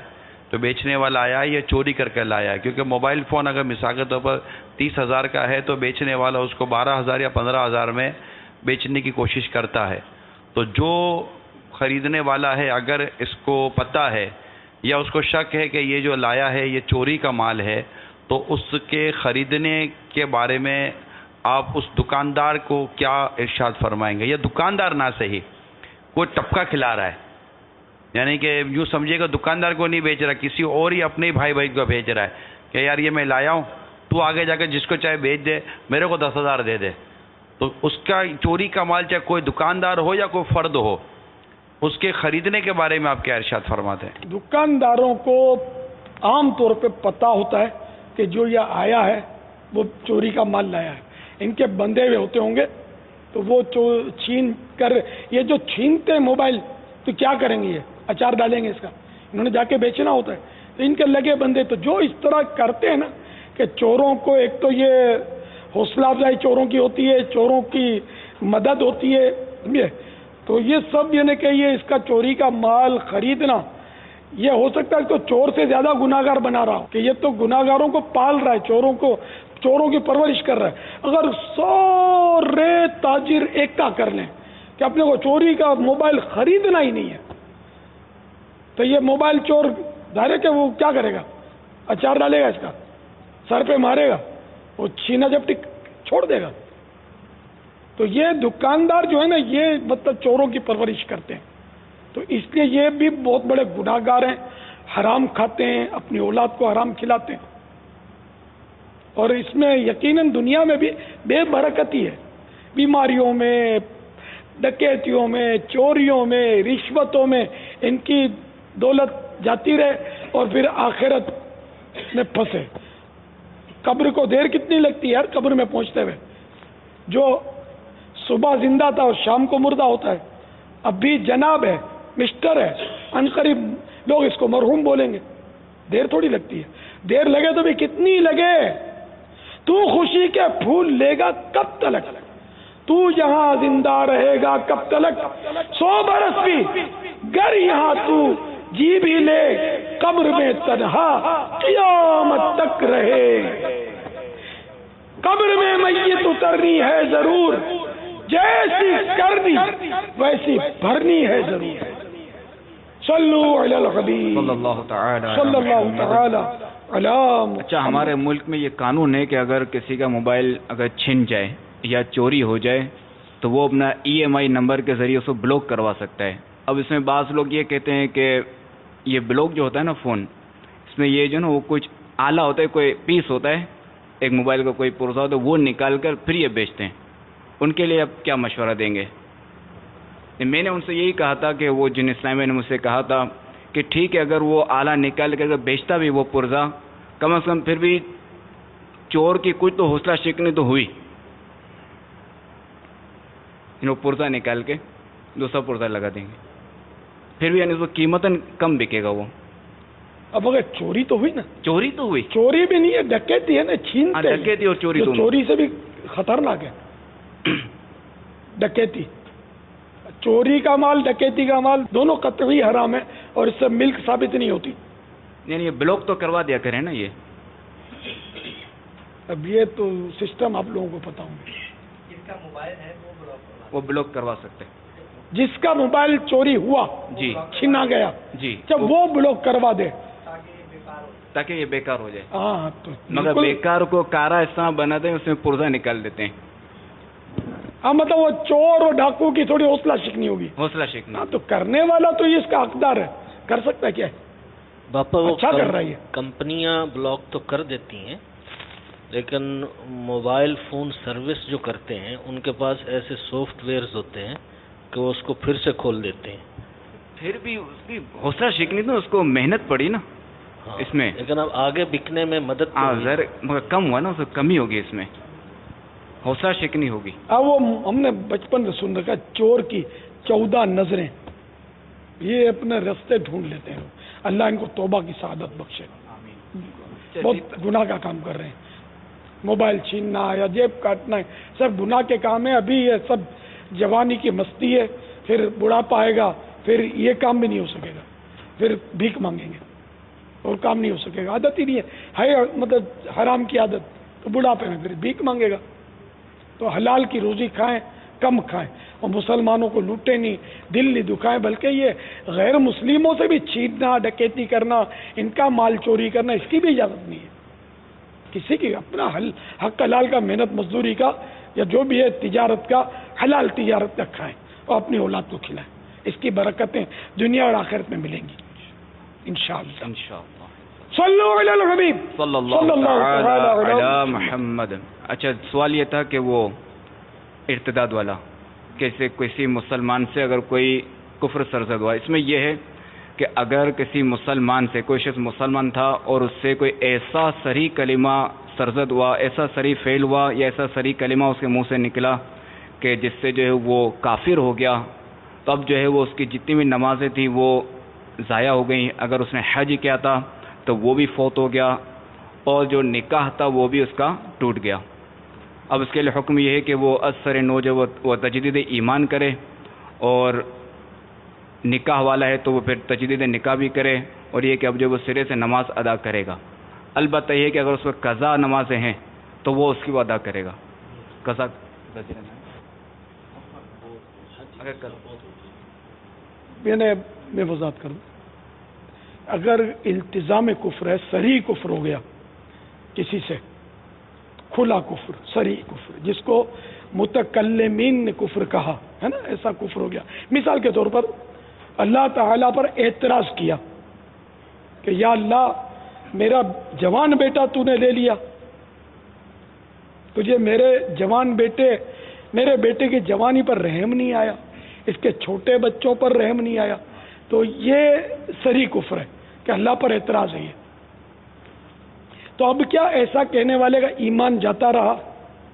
تو بیچنے والا آیا ہے یا چوری کر کے لایا ہے. کیونکہ موبائل فون اگر مثال کے طور پر 30,000 کا ہے تو بیچنے والا اس کو 12,000 یا 15,000 میں بیچنے کی کوشش کرتا ہے. تو جو خریدنے والا ہے اگر اس کو پتہ ہے یا اس کو شک ہے کہ یہ جو لایا ہے یہ چوری کا مال ہے تو اس کے خریدنے کے بارے میں آپ اس دکاندار کو کیا ارشاد فرمائیں گے؟ یا دکاندار نہ صحیح کوئی ٹپکا کھلا رہا ہے, یعنی کہ یوں سمجھے گا دکاندار کو نہیں بیچ رہا, کسی اور ہی اپنے بھائی کو بیچ رہا ہے کہ یار یہ میں لایا ہوں, تو آگے جا کے جس کو چاہے بیچ دے, میرے کو 10,000 دے دے. تو اس کا چوری کا مال چاہے کوئی دکاندار ہو یا کوئی فرد ہو, اس کے خریدنے کے بارے میں آپ کیا ارشاد فرماتے ہیں؟ دکانداروں کو عام طور پہ پتہ ہوتا ہے کہ جو یہ آیا ہے وہ چوری کا مال لایا ہے. ان کے بندے ہوئے ہوتے ہوں گے تو وہ چھین کر, یہ جو چھینتے ہیں موبائل تو کیا کریں گے, یہ اچار ڈالیں گے اس کا, انہوں نے جا کے بیچنا ہوتا ہے. تو ان کے لگے بندے تو جو اس طرح کرتے ہیں نا کہ چوروں کو ایک تو یہ حوصلہ افزائی چوروں کی ہوتی ہے, چوروں کی مدد ہوتی ہے, سمجھے. تو یہ سب یعنی کہ یہ اس کا چوری کا مال خریدنا یہ ہو سکتا ہے اس کو چور سے زیادہ گناہگار بنا رہا ہو کہ یہ تو گناہگاروں کو پال رہا ہے, چوروں کی پرورش کر رہا ہے. اگر سارے تاجر ایک کا کر لیں کہ اپنے کو چوری کا موبائل خریدنا ہی نہیں ہے تو یہ موبائل چور ظاہر ہے کہ وہ کیا کرے گا, اچار ڈالے گا اس کا, سر پہ مارے گا, وہ چھینا جھپٹی چھوڑ دے گا. تو یہ دکاندار جو ہے نا یہ مطلب چوروں کی پرورش کرتے ہیں. تو اس لیے یہ بھی بہت بڑے گناہگار ہیں, حرام کھاتے ہیں, اپنی اولاد کو حرام کھلاتے ہیں. اور اس میں یقیناً دنیا میں بھی بے برکتی ہے, بیماریوں میں, ڈکیتیوں میں, چوریوں میں, رشوتوں میں ان کی دولت جاتی رہے اور پھر آخرت میں پھنسے. قبر کو دیر کتنی لگتی ہے یار قبر میں پہنچتے ہوئے, جو صبح زندہ تھا اور شام کو مردہ ہوتا ہے. اب بھی جناب ہے, مسٹر ہے, عنقریب لوگ اس کو مرحوم بولیں گے. دیر تھوڑی لگتی ہے, دیر لگے تو بھی کتنی لگے. تو خوشی کے پھول لے گا کب تلک, تو یہاں زندہ رہے گا کب تلک. 100 برس بھی گر یہاں تو جی بھی لے, قبر میں تنہا قیامت تک رہے. قبر میں میت اترنی ہے ضرور, جیسی کرنی ویسی بھرنی ہے ضرور. صلو علی الحبیب صلی اللہ تعالی علی. اچھا, ہمارے ملک میں یہ قانون ہے کہ اگر کسی کا موبائل اگر چھن جائے یا چوری ہو جائے تو وہ اپنا EMI نمبر کے ذریعے اس کو بلاک کروا سکتا ہے. اب اس میں بعض لوگ یہ کہتے ہیں کہ یہ بلاک جو ہوتا ہے نا فون, اس میں یہ جو نا وہ کچھ آلہ ہوتا ہے, کوئی پیس ہوتا ہے ایک موبائل کا, کوئی پرزہ ہوتا ہے, وہ نکال کر پھر یہ بیچتے ہیں. ان کے لیے اب کیا مشورہ دیں گے؟ میں نے ان سے یہی کہا تھا کہ وہ جن اسلامی نے مجھ سے کہا تھا کہ ٹھیک ہے اگر وہ آلہ نکال کر بیچتا بھی وہ پرزہ, کم از کم پھر بھی چور کی کچھ تو حوصلہ شکنی تو ہوئی. وہ پرزہ نکال کے دوسرا پرزہ لگا دیں گے, پھر بھی یعنی اس کو قیمتاً کم بکے گا وہ. اب اگر چوری تو ہوئی نا, چوری تو ہوئی, چوری بھی نہیں ہے, ڈکیتی ہے نا, چھینتے. ڈکیتی اور چوری, چوری سے بھی خطرناک ہے ڈکیتی. چوری کا مال, ڈکیتی کا مال دونوں قطعی حرام ہے اور اس سے ملک ثابت نہیں ہوتی. یعنی یہ بلاک تو کروا دیا کریں نا یہ. اب یہ تو سسٹم آپ لوگوں کو پتا ہوں گے. جس کا موبائل ہے وہ بلاک کروا سکتے, جس کا موبائل چوری ہوا, جی, چھینا گیا, جی, جب وہ بلاک کروا دے تاکہ یہ بیکار ہو جائے. ہاں, تو مگر بیکار کو کارا اس طرح بناتے ہیں, اس میں پرزہ نکال دیتے ہیں. ہاں, مطلب وہ چور اور ڈاکو کی تھوڑی حوصلہ شکنی ہوگی. حوصلہ شکنی. ہاں, تو کرنے والا تو یہ اس کا حقدار ہے, کر سکتا ہے. کیا ہے باپا, وہ اچھا کر رہا ہے. کمپنیاں بلاک تو کر دیتی ہیں, لیکن موبائل فون سروس جو کرتے ہیں ان کے پاس ایسے سافٹ ویئرز ہوتے ہیں کہ وہ اس کو پھر سے کھول دیتے ہیں. پھر بھی اس کی حوصلہ شکنی تو اس کو محنت پڑی نا اس میں, لیکن اب آگے بکنے میں مدد ظاہر مگر کم ہوا نا, اس کو کمی ہوگی, اس میں حوصلہ شکنی ہوگی. وہ ہم نے بچپن میں سن رکھا, چور کی 14 نظریں, یہ اپنے رستے ڈھونڈ لیتے ہیں. اللہ ان کو توبہ کی سعادت بخشے. بہت گناہ کا کام کر رہے ہیں. موبائل چھیننا یا جیب کاٹنا سب گناہ کے کام ہے. ابھی یہ سب جوانی کی مستی ہے, پھر بڑھاپا آئے گا, پھر یہ کام بھی نہیں ہو سکے گا, پھر بھیک مانگیں گے اور کام نہیں ہو سکے گا. عادت ہی نہیں ہے مطلب حرام کی عادت, تو بڑھاپے میں پھر بھیک مانگے گا. تو حلال کی روزی کھائیں, کم کھائیں, اور مسلمانوں کو لوٹیں نہیں, دل نہیں دکھائیں, بلکہ یہ غیر مسلموں سے بھی چھیننا, ڈکیتی کرنا, ان کا مال چوری کرنا, اس کی بھی اجازت نہیں ہے. کسی کی اپنا حق حلال کا, محنت مزدوری کا, یا جو بھی ہے تجارت کا, حلال تجارت کا کھائیں اور اپنی اولاد کو کھلائیں. اس کی برکتیں دنیا اور آخرت میں ملیں گی انشاءاللہ. صلو علی الحبیب صلی اللہ علی محمد. اچھا, سوال یہ تھا کہ وہ ارتداد والا, کیسے کسی مسلمان سے اگر کوئی کفر سرزد ہوا, اس میں یہ ہے کہ اگر کسی مسلمان سے, کوئی شخص مسلمان تھا اور اس سے کوئی ایسا صریح کلمہ سرزد ہوا, ایسا صریح فعل ہوا یا ایسا صریح کلمہ اس کے منہ سے نکلا کہ جس سے جو ہے وہ کافر ہو گیا, تو اب جو ہے وہ اس کی جتنی بھی نمازیں تھیں وہ ضائع ہو گئیں. اگر اس نے حج کیا تھا تو وہ بھی فوت ہو گیا, اور جو نکاح تھا وہ بھی اس کا ٹوٹ گیا. اب اس کے لیے حکم یہ ہے کہ وہ اثر نو جو وہ تجدید ایمان کرے اور نکاح والا ہے تو وہ پھر تجدید نکاح بھی کرے، اور یہ کہ اب جو وہ سرے سے نماز ادا کرے گا. البتہ یہ کہ اگر اس پر قضا نمازیں ہیں تو وہ اس کی وہ ادا کرے گا. قضا میں وضاحت کروں، اگر التزام کفر ہے، صریح کفر ہو گیا کسی سے، کھلا کفر، صریح کفر، جس کو متکلمین نے کفر کہا ہے نا، ایسا کفر ہو گیا. مثال کے طور پر اللہ تعالیٰ پر اعتراض کیا کہ یا اللہ میرا جوان بیٹا تو نے لے لیا، تجھے میرے جوان بیٹے، میرے بیٹے کی جوانی پر رحم نہیں آیا، اس کے چھوٹے بچوں پر رحم نہیں آیا، تو یہ صریح کفر ہے کہ اللہ پر اعتراض ہے یہ. تو اب کیا ایسا کہنے والے کا ایمان جاتا رہا؟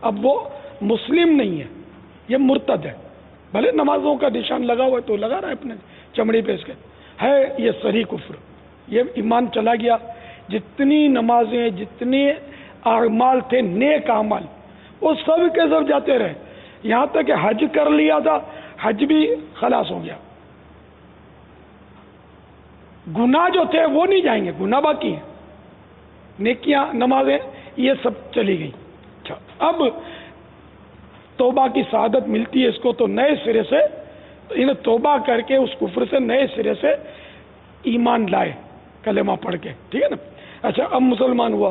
اب وہ مسلم نہیں ہے، یہ مرتد ہے. بھلے نمازوں کا نشان لگا ہوا ہے تو لگا رہا ہے اپنے چمڑی پہ اس کے، ہے یہ صریح کفر، یہ ایمان چلا گیا. جتنی نمازیں، جتنے اعمال تھے نیک اعمال، وہ سب کے سب جاتے رہے. یہاں تک کہ حج کر لیا تھا، حج بھی خلاص ہو گیا. گناہ جو تھے وہ نہیں جائیں گے، گناہ باقی ہیں، نیکیاں، نمازیں، یہ سب چلی گئی. اچھا، اب توبہ کی سعادت ملتی ہے اس کو، تو نئے سرے سے انہیں توبہ کر کے اس کفر سے نئے سرے سے ایمان لائے، کلمہ پڑھ کے، ٹھیک ہے نا. اچھا، اب مسلمان ہوا.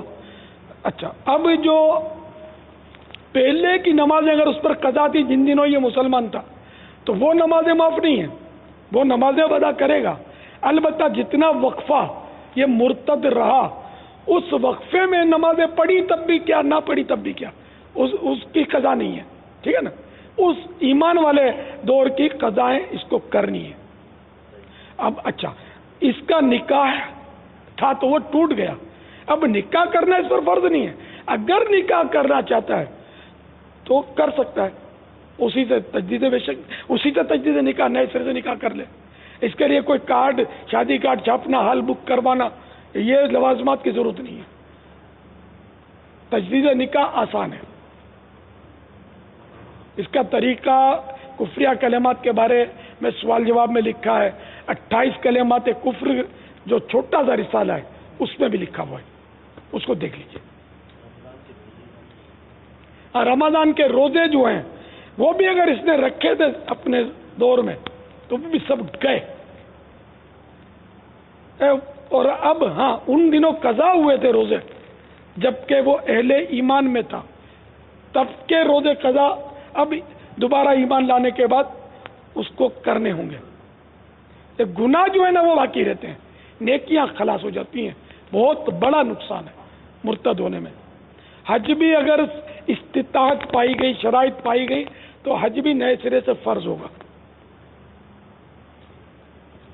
اچھا، اب جو پہلے کی نمازیں اگر اس پر قضا تھی جن دنوں یہ مسلمان تھا، تو وہ نمازیں معاف نہیں ہیں، وہ نمازیں ادا کرے گا. البتہ جتنا وقفہ یہ مرتد رہا، اس وقفے میں نمازیں پڑھی تب بھی کیا، نہ پڑھی تب بھی کیا، اس کی قضا نہیں ہے، ٹھیک ہے نا. اس ایمان والے دور کی قضائیں اس کو کرنی ہے. اب اچھا، اس کا نکاح تھا تو وہ ٹوٹ گیا، اب نکاح کرنا اس پر فرض نہیں ہے. اگر نکاح کرنا چاہتا ہے تو کر سکتا ہے، اسی سے تجدید نکاح، نئے سرے سے نکاح کر لے. اس کے لیے کوئی کارڈ، شادی کارڈ چھاپنا، حال بک کروانا، یہ لوازمات کی ضرورت نہیں ہے. تجدید نکاح آسان ہے. اس کا طریقہ کفریہ کلمات کے بارے میں سوال جواب میں لکھا ہے. 28 کلمات کفر جو چھوٹا سا رسالہ ہے اس میں بھی لکھا ہوا ہے، اس کو دیکھ لیجئے. رمضان کے روزے جو ہیں وہ بھی اگر اس نے رکھے تھے اپنے دور میں تو وہ بھی سب گئے. اور اب ہاں، ان دنوں قضا ہوئے تھے روزے جبکہ وہ اہل ایمان میں تھا، تب کے روزے قضا اب دوبارہ ایمان لانے کے بعد اس کو کرنے ہوں گے. گناہ جو ہے نا وہ باقی رہتے ہیں، نیکیاں خلاص ہو جاتی ہیں. بہت بڑا نقصان ہے مرتد ہونے میں. حج بھی اگر استطاعت پائی گئی، شرائط پائی گئی، تو حج بھی نئے سرے سے فرض ہوگا.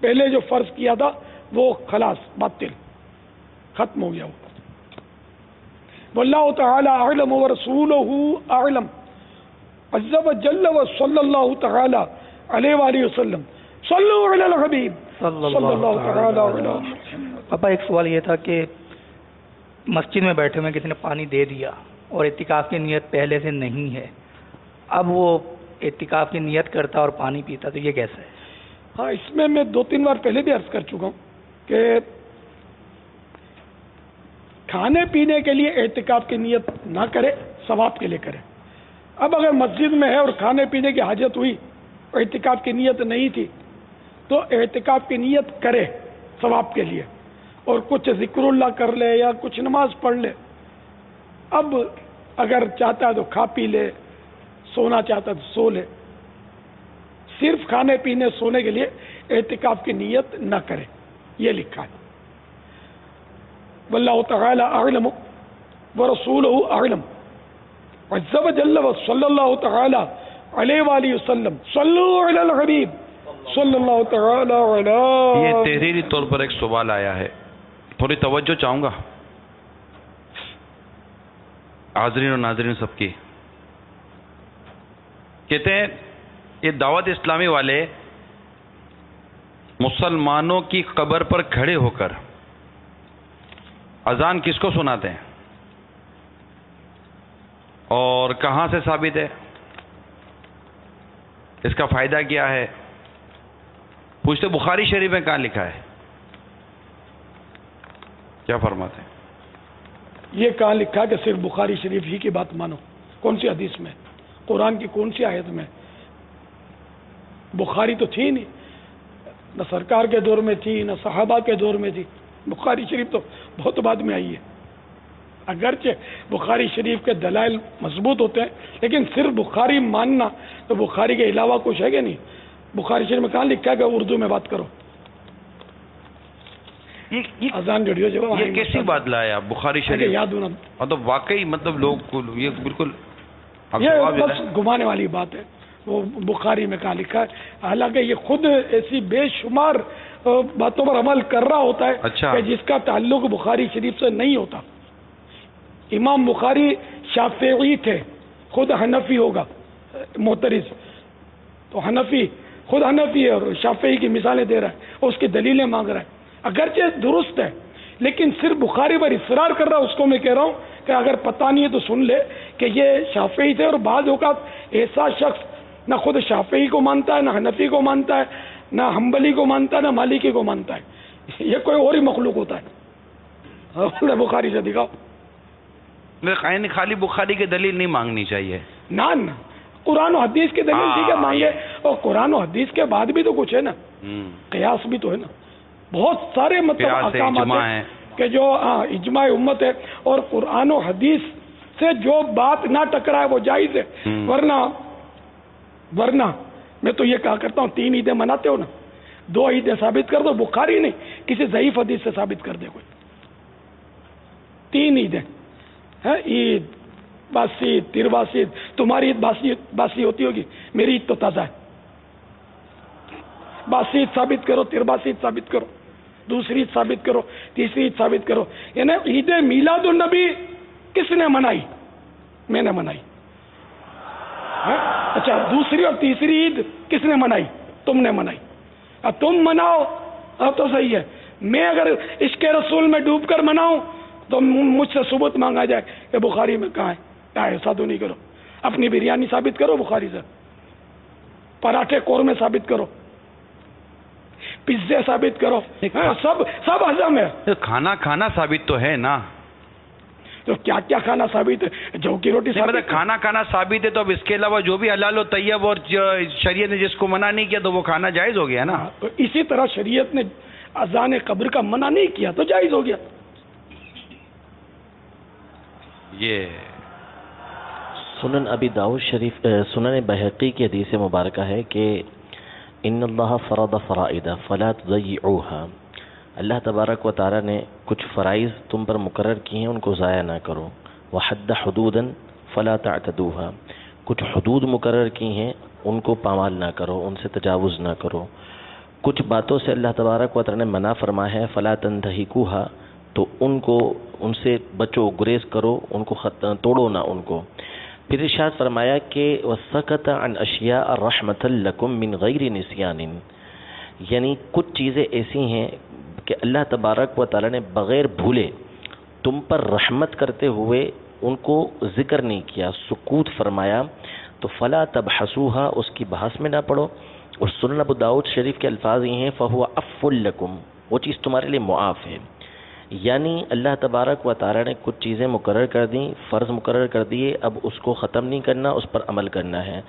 پہلے جو فرض کیا تھا وہ خلاص باطل، ختم ہو گیا. واللہ تعالی اعلم ورسولہ اعلم عز وجل وصلی اللہ تعالی علیہ وآلہ وسلم. صلو علی الحبیب صلی اللہ تعالی علیہ. پاپا ایک سوال یہ تھا کہ مسجد میں بیٹھے ہوئے کسی نے پانی دے دیا اور اعتکاف کی نیت پہلے سے نہیں ہے، اب وہ اعتکاف کی نیت کرتا اور پانی پیتا، تو یہ کیسا ہے؟ ہاں، اس میں 2-3 بار پہلے بھی عرض کر چکا ہوں کہ کھانے پینے کے لیے اعتکاف کی نیت نہ کرے، ثواب کے لیے کرے. اب اگر مسجد میں ہے اور کھانے پینے کی حاجت ہوئی، اعتکاف کی نیت نہیں تھی، تو اعتکاف کی نیت کرے ثواب کے لیے، اور کچھ ذکر اللہ کر لے یا کچھ نماز پڑھ لے. اب اگر چاہتا ہے تو کھا پی لے، سونا چاہتا ہے تو سو لے. صرف کھانے پینے سونے کے لیے اعتکاف کی نیت نہ کرے، یہ لکھا ہے. واللہ تعالی اعلم ورسولہ اعلم عز وجل وصلی اللہ تعالی علیہ وآلہ وسلم. صلو علی الحبیب صلی اللہ تعالی علی. یہ تحریری طور پر ایک سوال آیا ہے، تھوڑی توجہ چاہوں گا حاضرین اور ناظرین سب کی. کہتے ہیں یہ دعوت اسلامی والے مسلمانوں کی قبر پر کھڑے ہو کر اذان کس کو سناتے ہیں اور کہاں سے ثابت ہے، اس کا فائدہ کیا ہے، پوچھتے بخاری شریف میں کہاں لکھا ہے؟ کیا فرماتے ہیں؟ یہ کہاں لکھا کہ صرف بخاری شریف ہی کی بات مانو؟ کون سی حدیث میں؟ قرآن کی کون سی آیت میں؟ بخاری تو تھی نہیں، نہ سرکار کے دور میں تھی نہ صحابہ کے دور میں تھی. بخاری شریف تو بہت بعد میں آئی ہے. اگرچہ بخاری شریف کے دلائل مضبوط ہوتے ہیں لیکن صرف بخاری ماننا تو بخاری کے علاوہ کچھ ہے کہ نہیں؟ بخاری شریف میں کہاں لکھا ہے کہ اردو میں بات کرو؟ اذان جڑیو جو یہ کیسی بات لایا آپ بخاری شریف؟ یاد ہونا مطلب واقعی مطلب لوگ کو یہ بالکل یہ بس گھمانے والی بات ہے. وہ بخاری میں کہاں لکھا ہے؟ حالانکہ یہ خود ایسی بے شمار باتوں پر عمل کر رہا ہوتا ہے کہ جس کا تعلق بخاری شریف سے نہیں ہوتا. امام بخاری شافعی تھے، خود حنفی ہوگا معترض، تو حنفی خود حنفی ہے اور شافعی کی مثالیں دے رہا ہے اور اس کی دلیلیں مانگ رہا ہے. اگرچہ درست ہے لیکن صرف بخاری پر اصرار کر رہا ہے. اس کو میں کہہ رہا ہوں کہ اگر پتہ نہیں ہے تو سن لے کہ یہ شافعی تھے. اور بعض اوقات ایسا شخص نہ خود شافعی کو مانتا ہے، نہ حنفی کو مانتا ہے، نہ حنبلی کو مانتا ہے، نہ مالکی کو مانتا ہے. یہ کوئی اور ہی مخلوق ہوتا ہے. بخاری سے دکھاؤ. خالی بخاری کی دلیل نہیں مانگنی چاہیے. نہ قرآن و حدیث کی دلیل ٹھیک ہے مانگے، اور قرآن و حدیث کے بعد بھی تو کچھ ہے نا، قیاس بھی تو ہے نا. بہت سارے مطلب احکامات ہیں کہ جو اجماع امت ہے، اور قرآن و حدیث سے جو بات نہ ٹکرائے وہ جائز ہے. ورنہ میں تو یہ کہا کرتا ہوں 3 عیدیں مناتے ہو نا، 2 عیدیں ثابت کر دو. بخاری نہیں، کسی ضعیف حدیث سے ثابت کر دے کوئی. 3 عیدیں ہیں، عید، باسی، ترواسی. تمہاری عید باسی ہوتی ہوگی، میری عید تو تازہ ہے. باسی عید ثابت کرو، ترواسی عید ثابت کرو، دوسری عید ثابت کرو، تیسری عید ثابت کرو. یعنی عید میلاد النبی کس نے منائی؟ میں نے منائی. اچھا دوسری اور تیسری عید کس نے منائی؟ تم نے منائی. اب تم مناؤ اب تو صحیح ہے. میں اگر عشق رسول میں ڈوب کر مناؤں تو مجھ سے ثبوت مانگا جائے کہ بخاری میں کہاں ہے. ایسا تو نہیں کرو. اپنی بریانی ثابت کرو بخاری سے، پراٹھے قورمے ثابت کرو، پیزے ثابت کرو. سب ہضم ہے. کھانا ثابت تو ہے نا. تو کیا کیا کھانا ثابت ہے؟ جو کی روٹی ثابت ہے. کھانا ثابت ہے تو اب اس کے علاوہ جو بھی حلال و طیب اور شریعت نے جس کو منع نہیں کیا تو وہ کھانا جائز ہو گیا نا. تو اسی طرح شریعت نے اذان قبر کا منع نہیں کیا تو جائز ہو گیا. یہ سنن ابی داؤد شریف سنن بہقی کی حدیث مبارکہ ہے کہ ان اللہ فرض فرائض فلا تضيعوها. اللہ تبارک و تعالی نے کچھ فرائض تم پر مقرر کیے ہیں، ان کو ضائع نہ کرو. وحد حدودا فلا تعتدوها. کچھ حدود مقرر کی ہیں ان کو پامال نہ کرو، ان سے تجاوز نہ کرو. کچھ باتوں سے اللہ تبارک و تعالی نے منع فرمایا ہے فلا تنتهكوها، تو ان سے بچو، گریز کرو، ان کو توڑو نہ ان کو. پھر ارشاد فرمایا کہ وَسَكَتَ عَنْ أَشْيَاءَ رَحْمَةً لَكُمْ مِنْ غَيْرِ نِسْيَانٍ. یعنی کچھ چیزیں ایسی ہیں کہ اللہ تبارک و تعالی نے بغیر بھولے تم پر رحمت کرتے ہوئے ان کو ذکر نہیں کیا، سکوت فرمایا. تو فلا تبحثوها، اس کی بحث میں نہ پڑھو. اور سنن ابو داؤد شریف کے الفاظ یہ ہیں فَهُوَ عَفٌّ لَكُمْ، وہ چیز تمہارے لیے معاف ہے. یعنی اللہ تبارک و تعالی نے کچھ چیزیں مقرر کر دیں، فرض مقرر کر دیے، اب اس کو ختم نہیں کرنا، اس پر عمل کرنا ہے.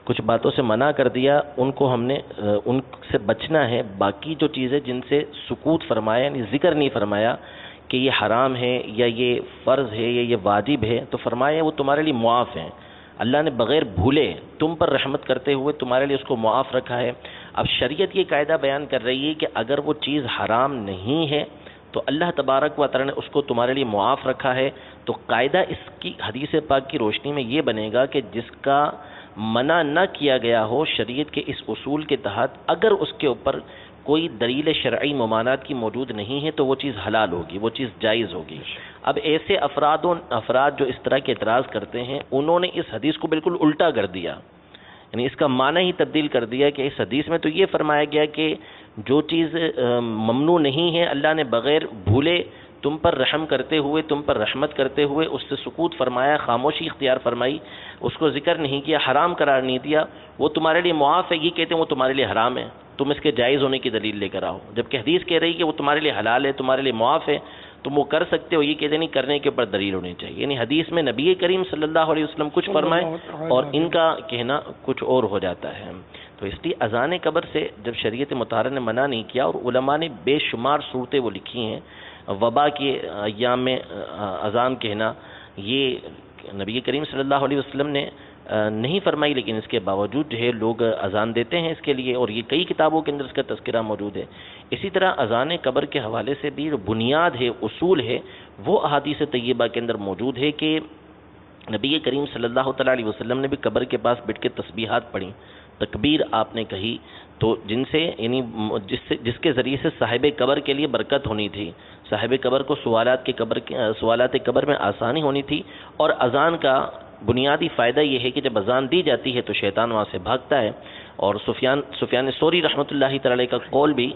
کچھ باتوں سے منع کر دیا، ان کو ہم نے ان سے بچنا ہے. باقی جو چیزیں جن سے سکوت فرمایا، یعنی ذکر نہیں فرمایا کہ یہ حرام ہے یا یہ فرض ہے یا یہ واجب ہے، تو فرمایا وہ تمہارے لیے معاف ہیں. اللہ نے بغیر بھولے تم پر رحمت کرتے ہوئے تمہارے لیے اس کو معاف رکھا ہے. اب شریعت یہ قاعدہ بیان کر رہی ہے کہ اگر وہ چیز حرام نہیں ہے تو اللہ تبارک و تعالی نے اس کو تمہارے لیے معاف رکھا ہے. تو قاعدہ اس کی حدیث پاک کی روشنی میں یہ بنے گا کہ جس کا منع نہ کیا گیا ہو شریعت کے اس اصول کے تحت، اگر اس کے اوپر کوئی دلیل شرعی ممانعت کی موجود نہیں ہے تو وہ چیز حلال ہوگی، وہ چیز جائز ہوگی. اب ایسے افراد جو اس طرح کے اعتراض کرتے ہیں، انہوں نے اس حدیث کو بالکل الٹا کر دیا، یعنی اس کا معنی ہی تبدیل کر دیا کہ اس حدیث میں تو یہ فرمایا گیا کہ جو چیز ممنوع نہیں ہے اللہ نے بغیر بھولے تم پر رحم کرتے ہوئے، تم پر رحمت کرتے ہوئے اس سے سکوت فرمایا، خاموشی اختیار فرمائی، اس کو ذکر نہیں کیا، حرام قرار نہیں دیا، وہ تمہارے لیے معاف ہے. یہ کہتے ہیں وہ تمہارے لیے حرام ہے. تم اس کے جائز ہونے کی دلیل لے کر آؤ، جبکہ حدیث کہہ رہی کہ وہ تمہارے لیے حلال ہے، تمہارے لیے معاف ہے، تم وہ کر سکتے ہو، یہ کہتے نہیں کرنے کے اوپر دلیل ہونی چاہیے. یعنی حدیث میں نبی کریم صلی اللہ علیہ وسلم کچھ فرمائے اور ان کا کہنا کچھ اور ہو جاتا ہے. تو اس لیے اذان قبر سے جب شریعت مطہرہ نے منع نہیں کیا، اور علماء نے بے شمار صورتیں وہ لکھی ہیں، وبا کے ایام میں اذان کہنا یہ نبی کریم صلی اللہ علیہ وسلم نے نہیں فرمائی، لیکن اس کے باوجود جو ہے لوگ اذان دیتے ہیں اس کے لیے، اور یہ کئی کتابوں کے اندر اس کا تذکرہ موجود ہے. اسی طرح اذان قبر کے حوالے سے بھی جو بنیاد ہے، اصول ہے، وہ احادیث طیبہ کے اندر موجود ہے کہ نبی کریم صلی اللہ تعالیٰ علیہ وسلم نے بھی قبر کے پاس بیٹھ کے تسبیحات پڑھی، تکبیر آپ نے کہی، تو جن سے یعنی جس کے ذریعے سے صاحب قبر کے لیے برکت ہونی تھی، صاحب قبر کو سوالات قبر میں آسانی ہونی تھی. اور اذان کا بنیادی فائدہ یہ ہے کہ جب اذان دی جاتی ہے تو شیطان وہاں سے بھاگتا ہے. اور سفیان ثوری رحمۃ اللہ تعالی کا قول بھی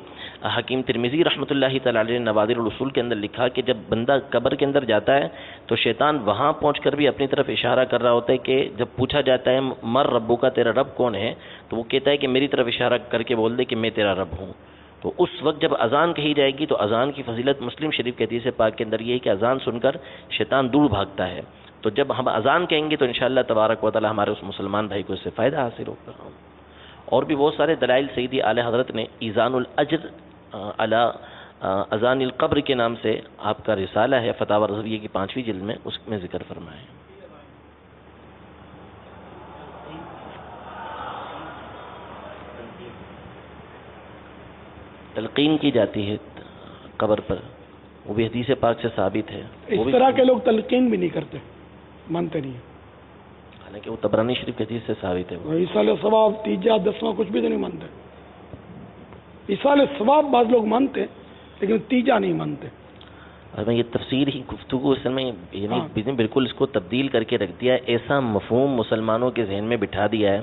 حکیم ترمذی رحمۃ اللہ تعالی نے نوادر الاصول کے اندر لکھا کہ جب بندہ قبر کے اندر جاتا ہے تو شیطان وہاں پہنچ کر بھی اپنی طرف اشارہ کر رہا ہوتا ہے کہ جب پوچھا جاتا ہے مر ربو کا، تیرا رب کون ہے، تو وہ کہتا ہے کہ میری طرف اشارہ کر کے بول دے کہ میں تیرا رب ہوں. تو اس وقت جب اذان کہی جائے گی تو اذان کی فضیلت مسلم شریف کے حدیث پاک کے اندر یہ ہے کہ اذان سن کر شیطان دور بھاگتا ہے. تو جب ہم اذان کہیں گے تو انشاءاللہ تبارک و تعالی ہمارے اس مسلمان بھائی کو اس سے فائدہ حاصل ہوگا. اور بھی بہت سارے دلائل سیدی اعلی حضرت نے ایزان الاجر علی اذان القبر کے نام سے آپ کا رسالہ ہے فتاوی رضویہ کی 5ویں جلد میں، اس میں ذکر فرمائے. تلقین کی جاتی ہے قبر پر، وہ بھی حدیث پاک سے ثابت ہے. اس طرح کے لوگ تلقین بھی نہیں کرتے، مانتے نہیں، حالانکہ وہ طبرانی شریف کے حدیث سے ثابت ہے. ایصال ثواب، تیجا، دسواں کچھ بھی تو نہیں مانتے. ایصال ثواب بعض لوگ مانتے لیکن تیجا نہیں مانتے. اور میں یہ تفسیر ہی گفتگو اصل میں یعنی بالکل اس کو تبدیل کر کے رکھ دیا ہے، ایسا مفہوم مسلمانوں کے ذہن میں بٹھا دیا ہے.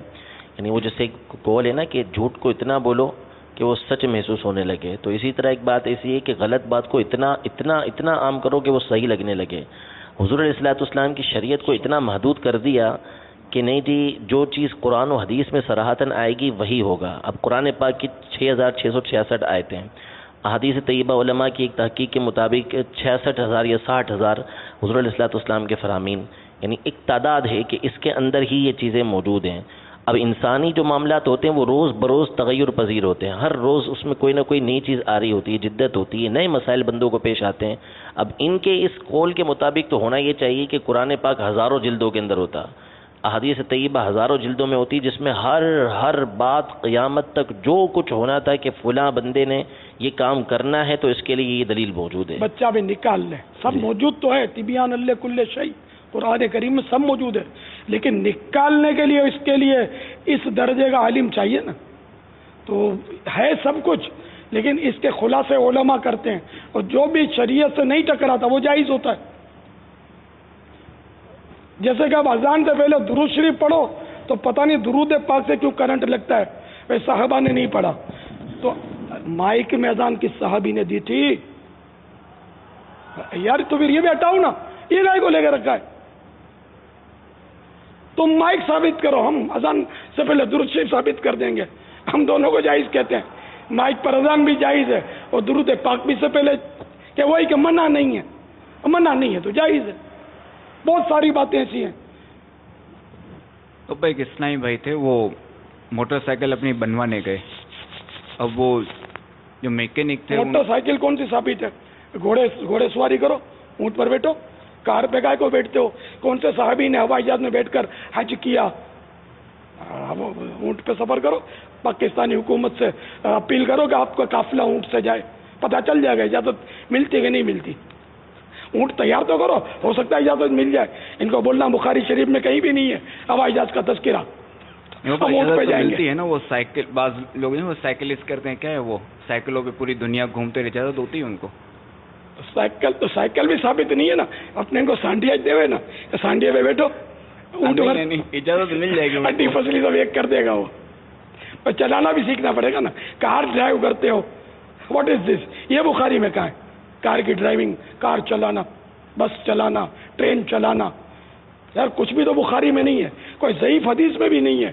یعنی وہ جیسے قول ہے نا کہ جھوٹ کو اتنا بولو کہ وہ سچ محسوس ہونے لگے، تو اسی طرح ایک بات ایسی ہے کہ غلط بات کو اتنا عام کرو کہ وہ صحیح لگنے لگے. حضور علیہ الصلوۃ والسلام کی شریعت کو اتنا محدود کر دیا کہ نہیں جی جو چیز قرآن و حدیث میں صراحتاً آئے گی وہی ہوگا. اب قرآن پاک کی 6666 آیتیں ہیں، احادیث طیبہ علماء کی ایک تحقیق کے مطابق 66,000 یا 60,000 حضور علیہ الصلوۃ والسلام کے فرامین، یعنی ایک تعداد ہے کہ اس کے اندر ہی یہ چیزیں موجود ہیں. اب انسانی جو معاملات ہوتے ہیں وہ روز بروز تغیر پذیر ہوتے ہیں، ہر روز اس میں کوئی نہ کوئی نئی چیز آ رہی ہوتی ہے، جدت ہوتی ہے، نئے مسائل بندوں کو پیش آتے ہیں. اب ان کے اس قول کے مطابق تو ہونا یہ چاہیے کہ قرآن پاک ہزاروں جلدوں کے اندر ہوتا، احادیث طیبہ ہزاروں جلدوں میں ہوتی، جس میں ہر بات قیامت تک جو کچھ ہونا تھا کہ فلاں بندے نے یہ کام کرنا ہے تو اس کے لیے یہ دلیل موجود ہے. بچہ بھی نکال لے، سب موجود تو ہے، تبیان لکل شیء قرآن کریم میں سب موجود ہے، لیکن نکالنے کے لیے اس کے لیے اس درجے کا عالم چاہیے نا. تو ہے سب کچھ لیکن اس کے خلاصے علماء کرتے ہیں، اور جو بھی شریعت سے نہیں ٹکراتا وہ جائز ہوتا ہے. جیسے کہ اب اذان سے پہلے درود شریف پڑھو تو پتہ نہیں درود پاک سے کیوں کرنٹ لگتا ہے، وہ صحابہ نے نہیں پڑھا. تو مائک میں اذان کس صحابی نے دی تھی یار؟ تو پھر یہ بھی ہٹاؤ نا، یہ گائے کو لے کے رکھا ہے. تم مائک ثابت کرو، ہم اذان سے پہلے درود شریف ثابت کر دیں گے. ہم دونوں کو جائز کہتے ہیں، مائک پر اذان بھی جائز ہے اور درود پاک بھی سے پہلے، کہ وہی کہ منع نہیں ہے تو جائز ہے. بہت ساری باتیں ایسی ہیں. تو ایک اسلامی بھائی تھے، وہ موٹر سائیکل اپنی بنوانے گئے. اب وہ جو میکینک تھے، موٹر سائیکل کون سی ثابت ہے؟ گھوڑے سواری کرو، اونٹ پر بیٹھو، کار پہ گائے کو بیٹھتے ہو؟ کون سے صحابی نے ہوائی جہاز میں بیٹھ کر حج کیا؟ اونٹ پہ سفر کرو، پاکستانی حکومت سے اپیل کرو کہ آپ کا قافلہ اونٹ سے جائے، پتہ چل جائے گا اجازت ملتی کہ نہیں ملتی. اونٹ تیار تو کرو، ہو سکتا ہے اجازت مل جائے. ان کو بولنا بخاری شریف میں کہیں بھی نہیں ہے ہوائی جہاز کا تذکرہ. اونٹ پہ جائیں گے. ہے نا وہ سائیکل، بعض لوگ ہیں وہ سائیکلسٹ کرتے ہیں، کیا ہے وہ سائیکلوں پہ پوری دنیا گھومتے، اجازت ہوتی ہے ان کو؟ سائیکل بھی ثابت نہیں ہے نا، اپنے کو سانڈیا دے ہوئے نا، سانڈیا پہ بیٹھو، اونٹ پر اجازت مل جائے گی. ہڈی فصلی سب ایک کر دے گا وہ. اور چلانا بھی سیکھنا پڑے گا نا. کار ڈرائیو کرتے ہو، واٹ از دس؟ یہ بخاری میں کہاں ہے؟ کار کی ڈرائیونگ، کار چلانا، بس چلانا، ٹرین چلانا، یار کچھ بھی تو بخاری میں نہیں ہے، کوئی ضعیف حدیث میں بھی نہیں ہے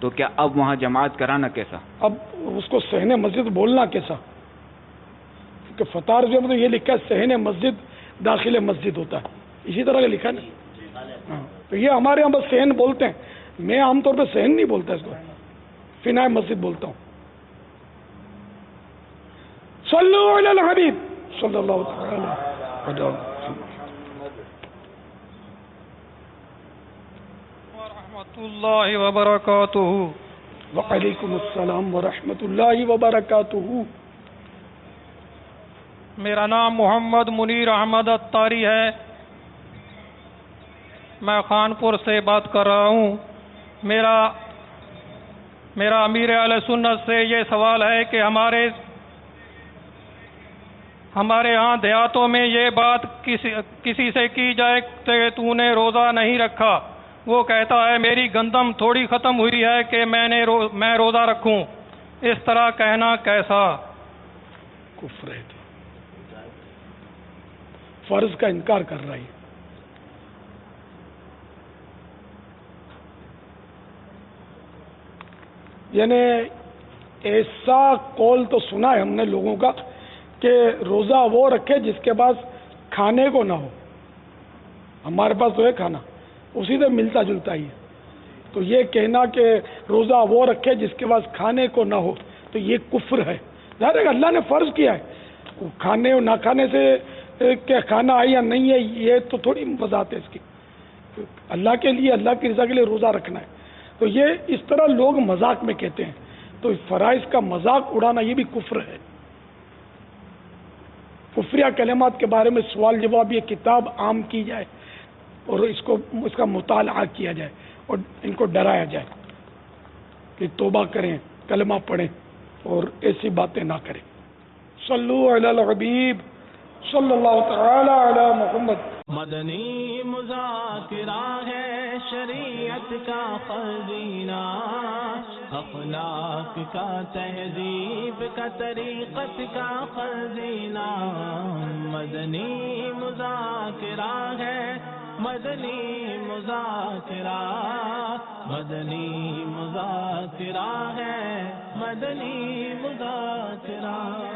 تو کیا اب وہاں جماعت کرانا کیسا؟ اب اس کو صحن مسجد بولنا کیسا؟ کہ فتح رضویہ میں تو یہ لکھا ہے صحن مسجد داخل مسجد ہوتا ہے، اسی طرح کا لکھا نہیں. ہاں تو یہ ہمارے یہاں بس صحن بولتے ہیں، میں عام طور پہ صحن نہیں بولتا اس کو، فنائے مسجد بولتا ہوں. صلو علی الحبیب صلی اللہ تعالی علیہ ورحمۃ اللہ وبرکاتہ. وعلیکم السلام ورحمۃ اللہ وبرکاتہ. میرا نام محمد منیر احمد اتاری ہے، میں خانپور سے بات کر رہا ہوں. میرا امیر اہل سنت سے یہ سوال ہے کہ ہمارے ہاں دیہاتوں میں یہ بات کسی سے کی جائے کہ تو نے روزہ نہیں رکھا، وہ کہتا ہے میری گندم تھوڑی ختم ہوئی ہے کہ میں روزہ رکھوں. اس طرح کہنا کیسا؟ کفر ہے، فرض کا انکار کر رہا ہے. یعنی ایسا قول تو سنا ہے ہم نے لوگوں کا کہ روزہ وہ رکھے جس کے پاس کھانے کو نہ ہو. ہمارے پاس تو ہے کھانا، اسی سے ملتا جلتا ہی ہے. تو یہ کہنا کہ روزہ وہ رکھے جس کے پاس کھانے کو نہ ہو تو یہ کفر ہے. ظاہر ہے کہ اللہ نے فرض کیا ہے، کھانے اور نہ کھانے سے کہ کھانا ہے یا نہیں ہے یہ تو تھوڑی وضاحت ہے اس کی. اللہ کے لیے، اللہ کی رضا کے لیے روزہ رکھنا ہے. تو یہ اس طرح لوگ مذاق میں کہتے ہیں، تو فرائض کا مذاق اڑانا یہ بھی کفر ہے. کفریہ کلمات کے بارے میں سوال جواب یہ کتاب عام کی جائے اور اس کا مطالعہ کیا جائے اور ان کو ڈرایا جائے کہ توبہ کریں، کلمہ پڑھیں اور ایسی باتیں نہ کریں. صلو علی الحبیب صلی اللہ تعالی علی محمد. مدنی مذاکرہ ہے شریعت کا خزینہ، اخلاق کا، تہذیب کا، طریقت کا خزینہ. مدنی مذاکرہ ہے، مدنی مذاکرہ، مدنی مذاکرہ ہے، مدنی مذاکرہ.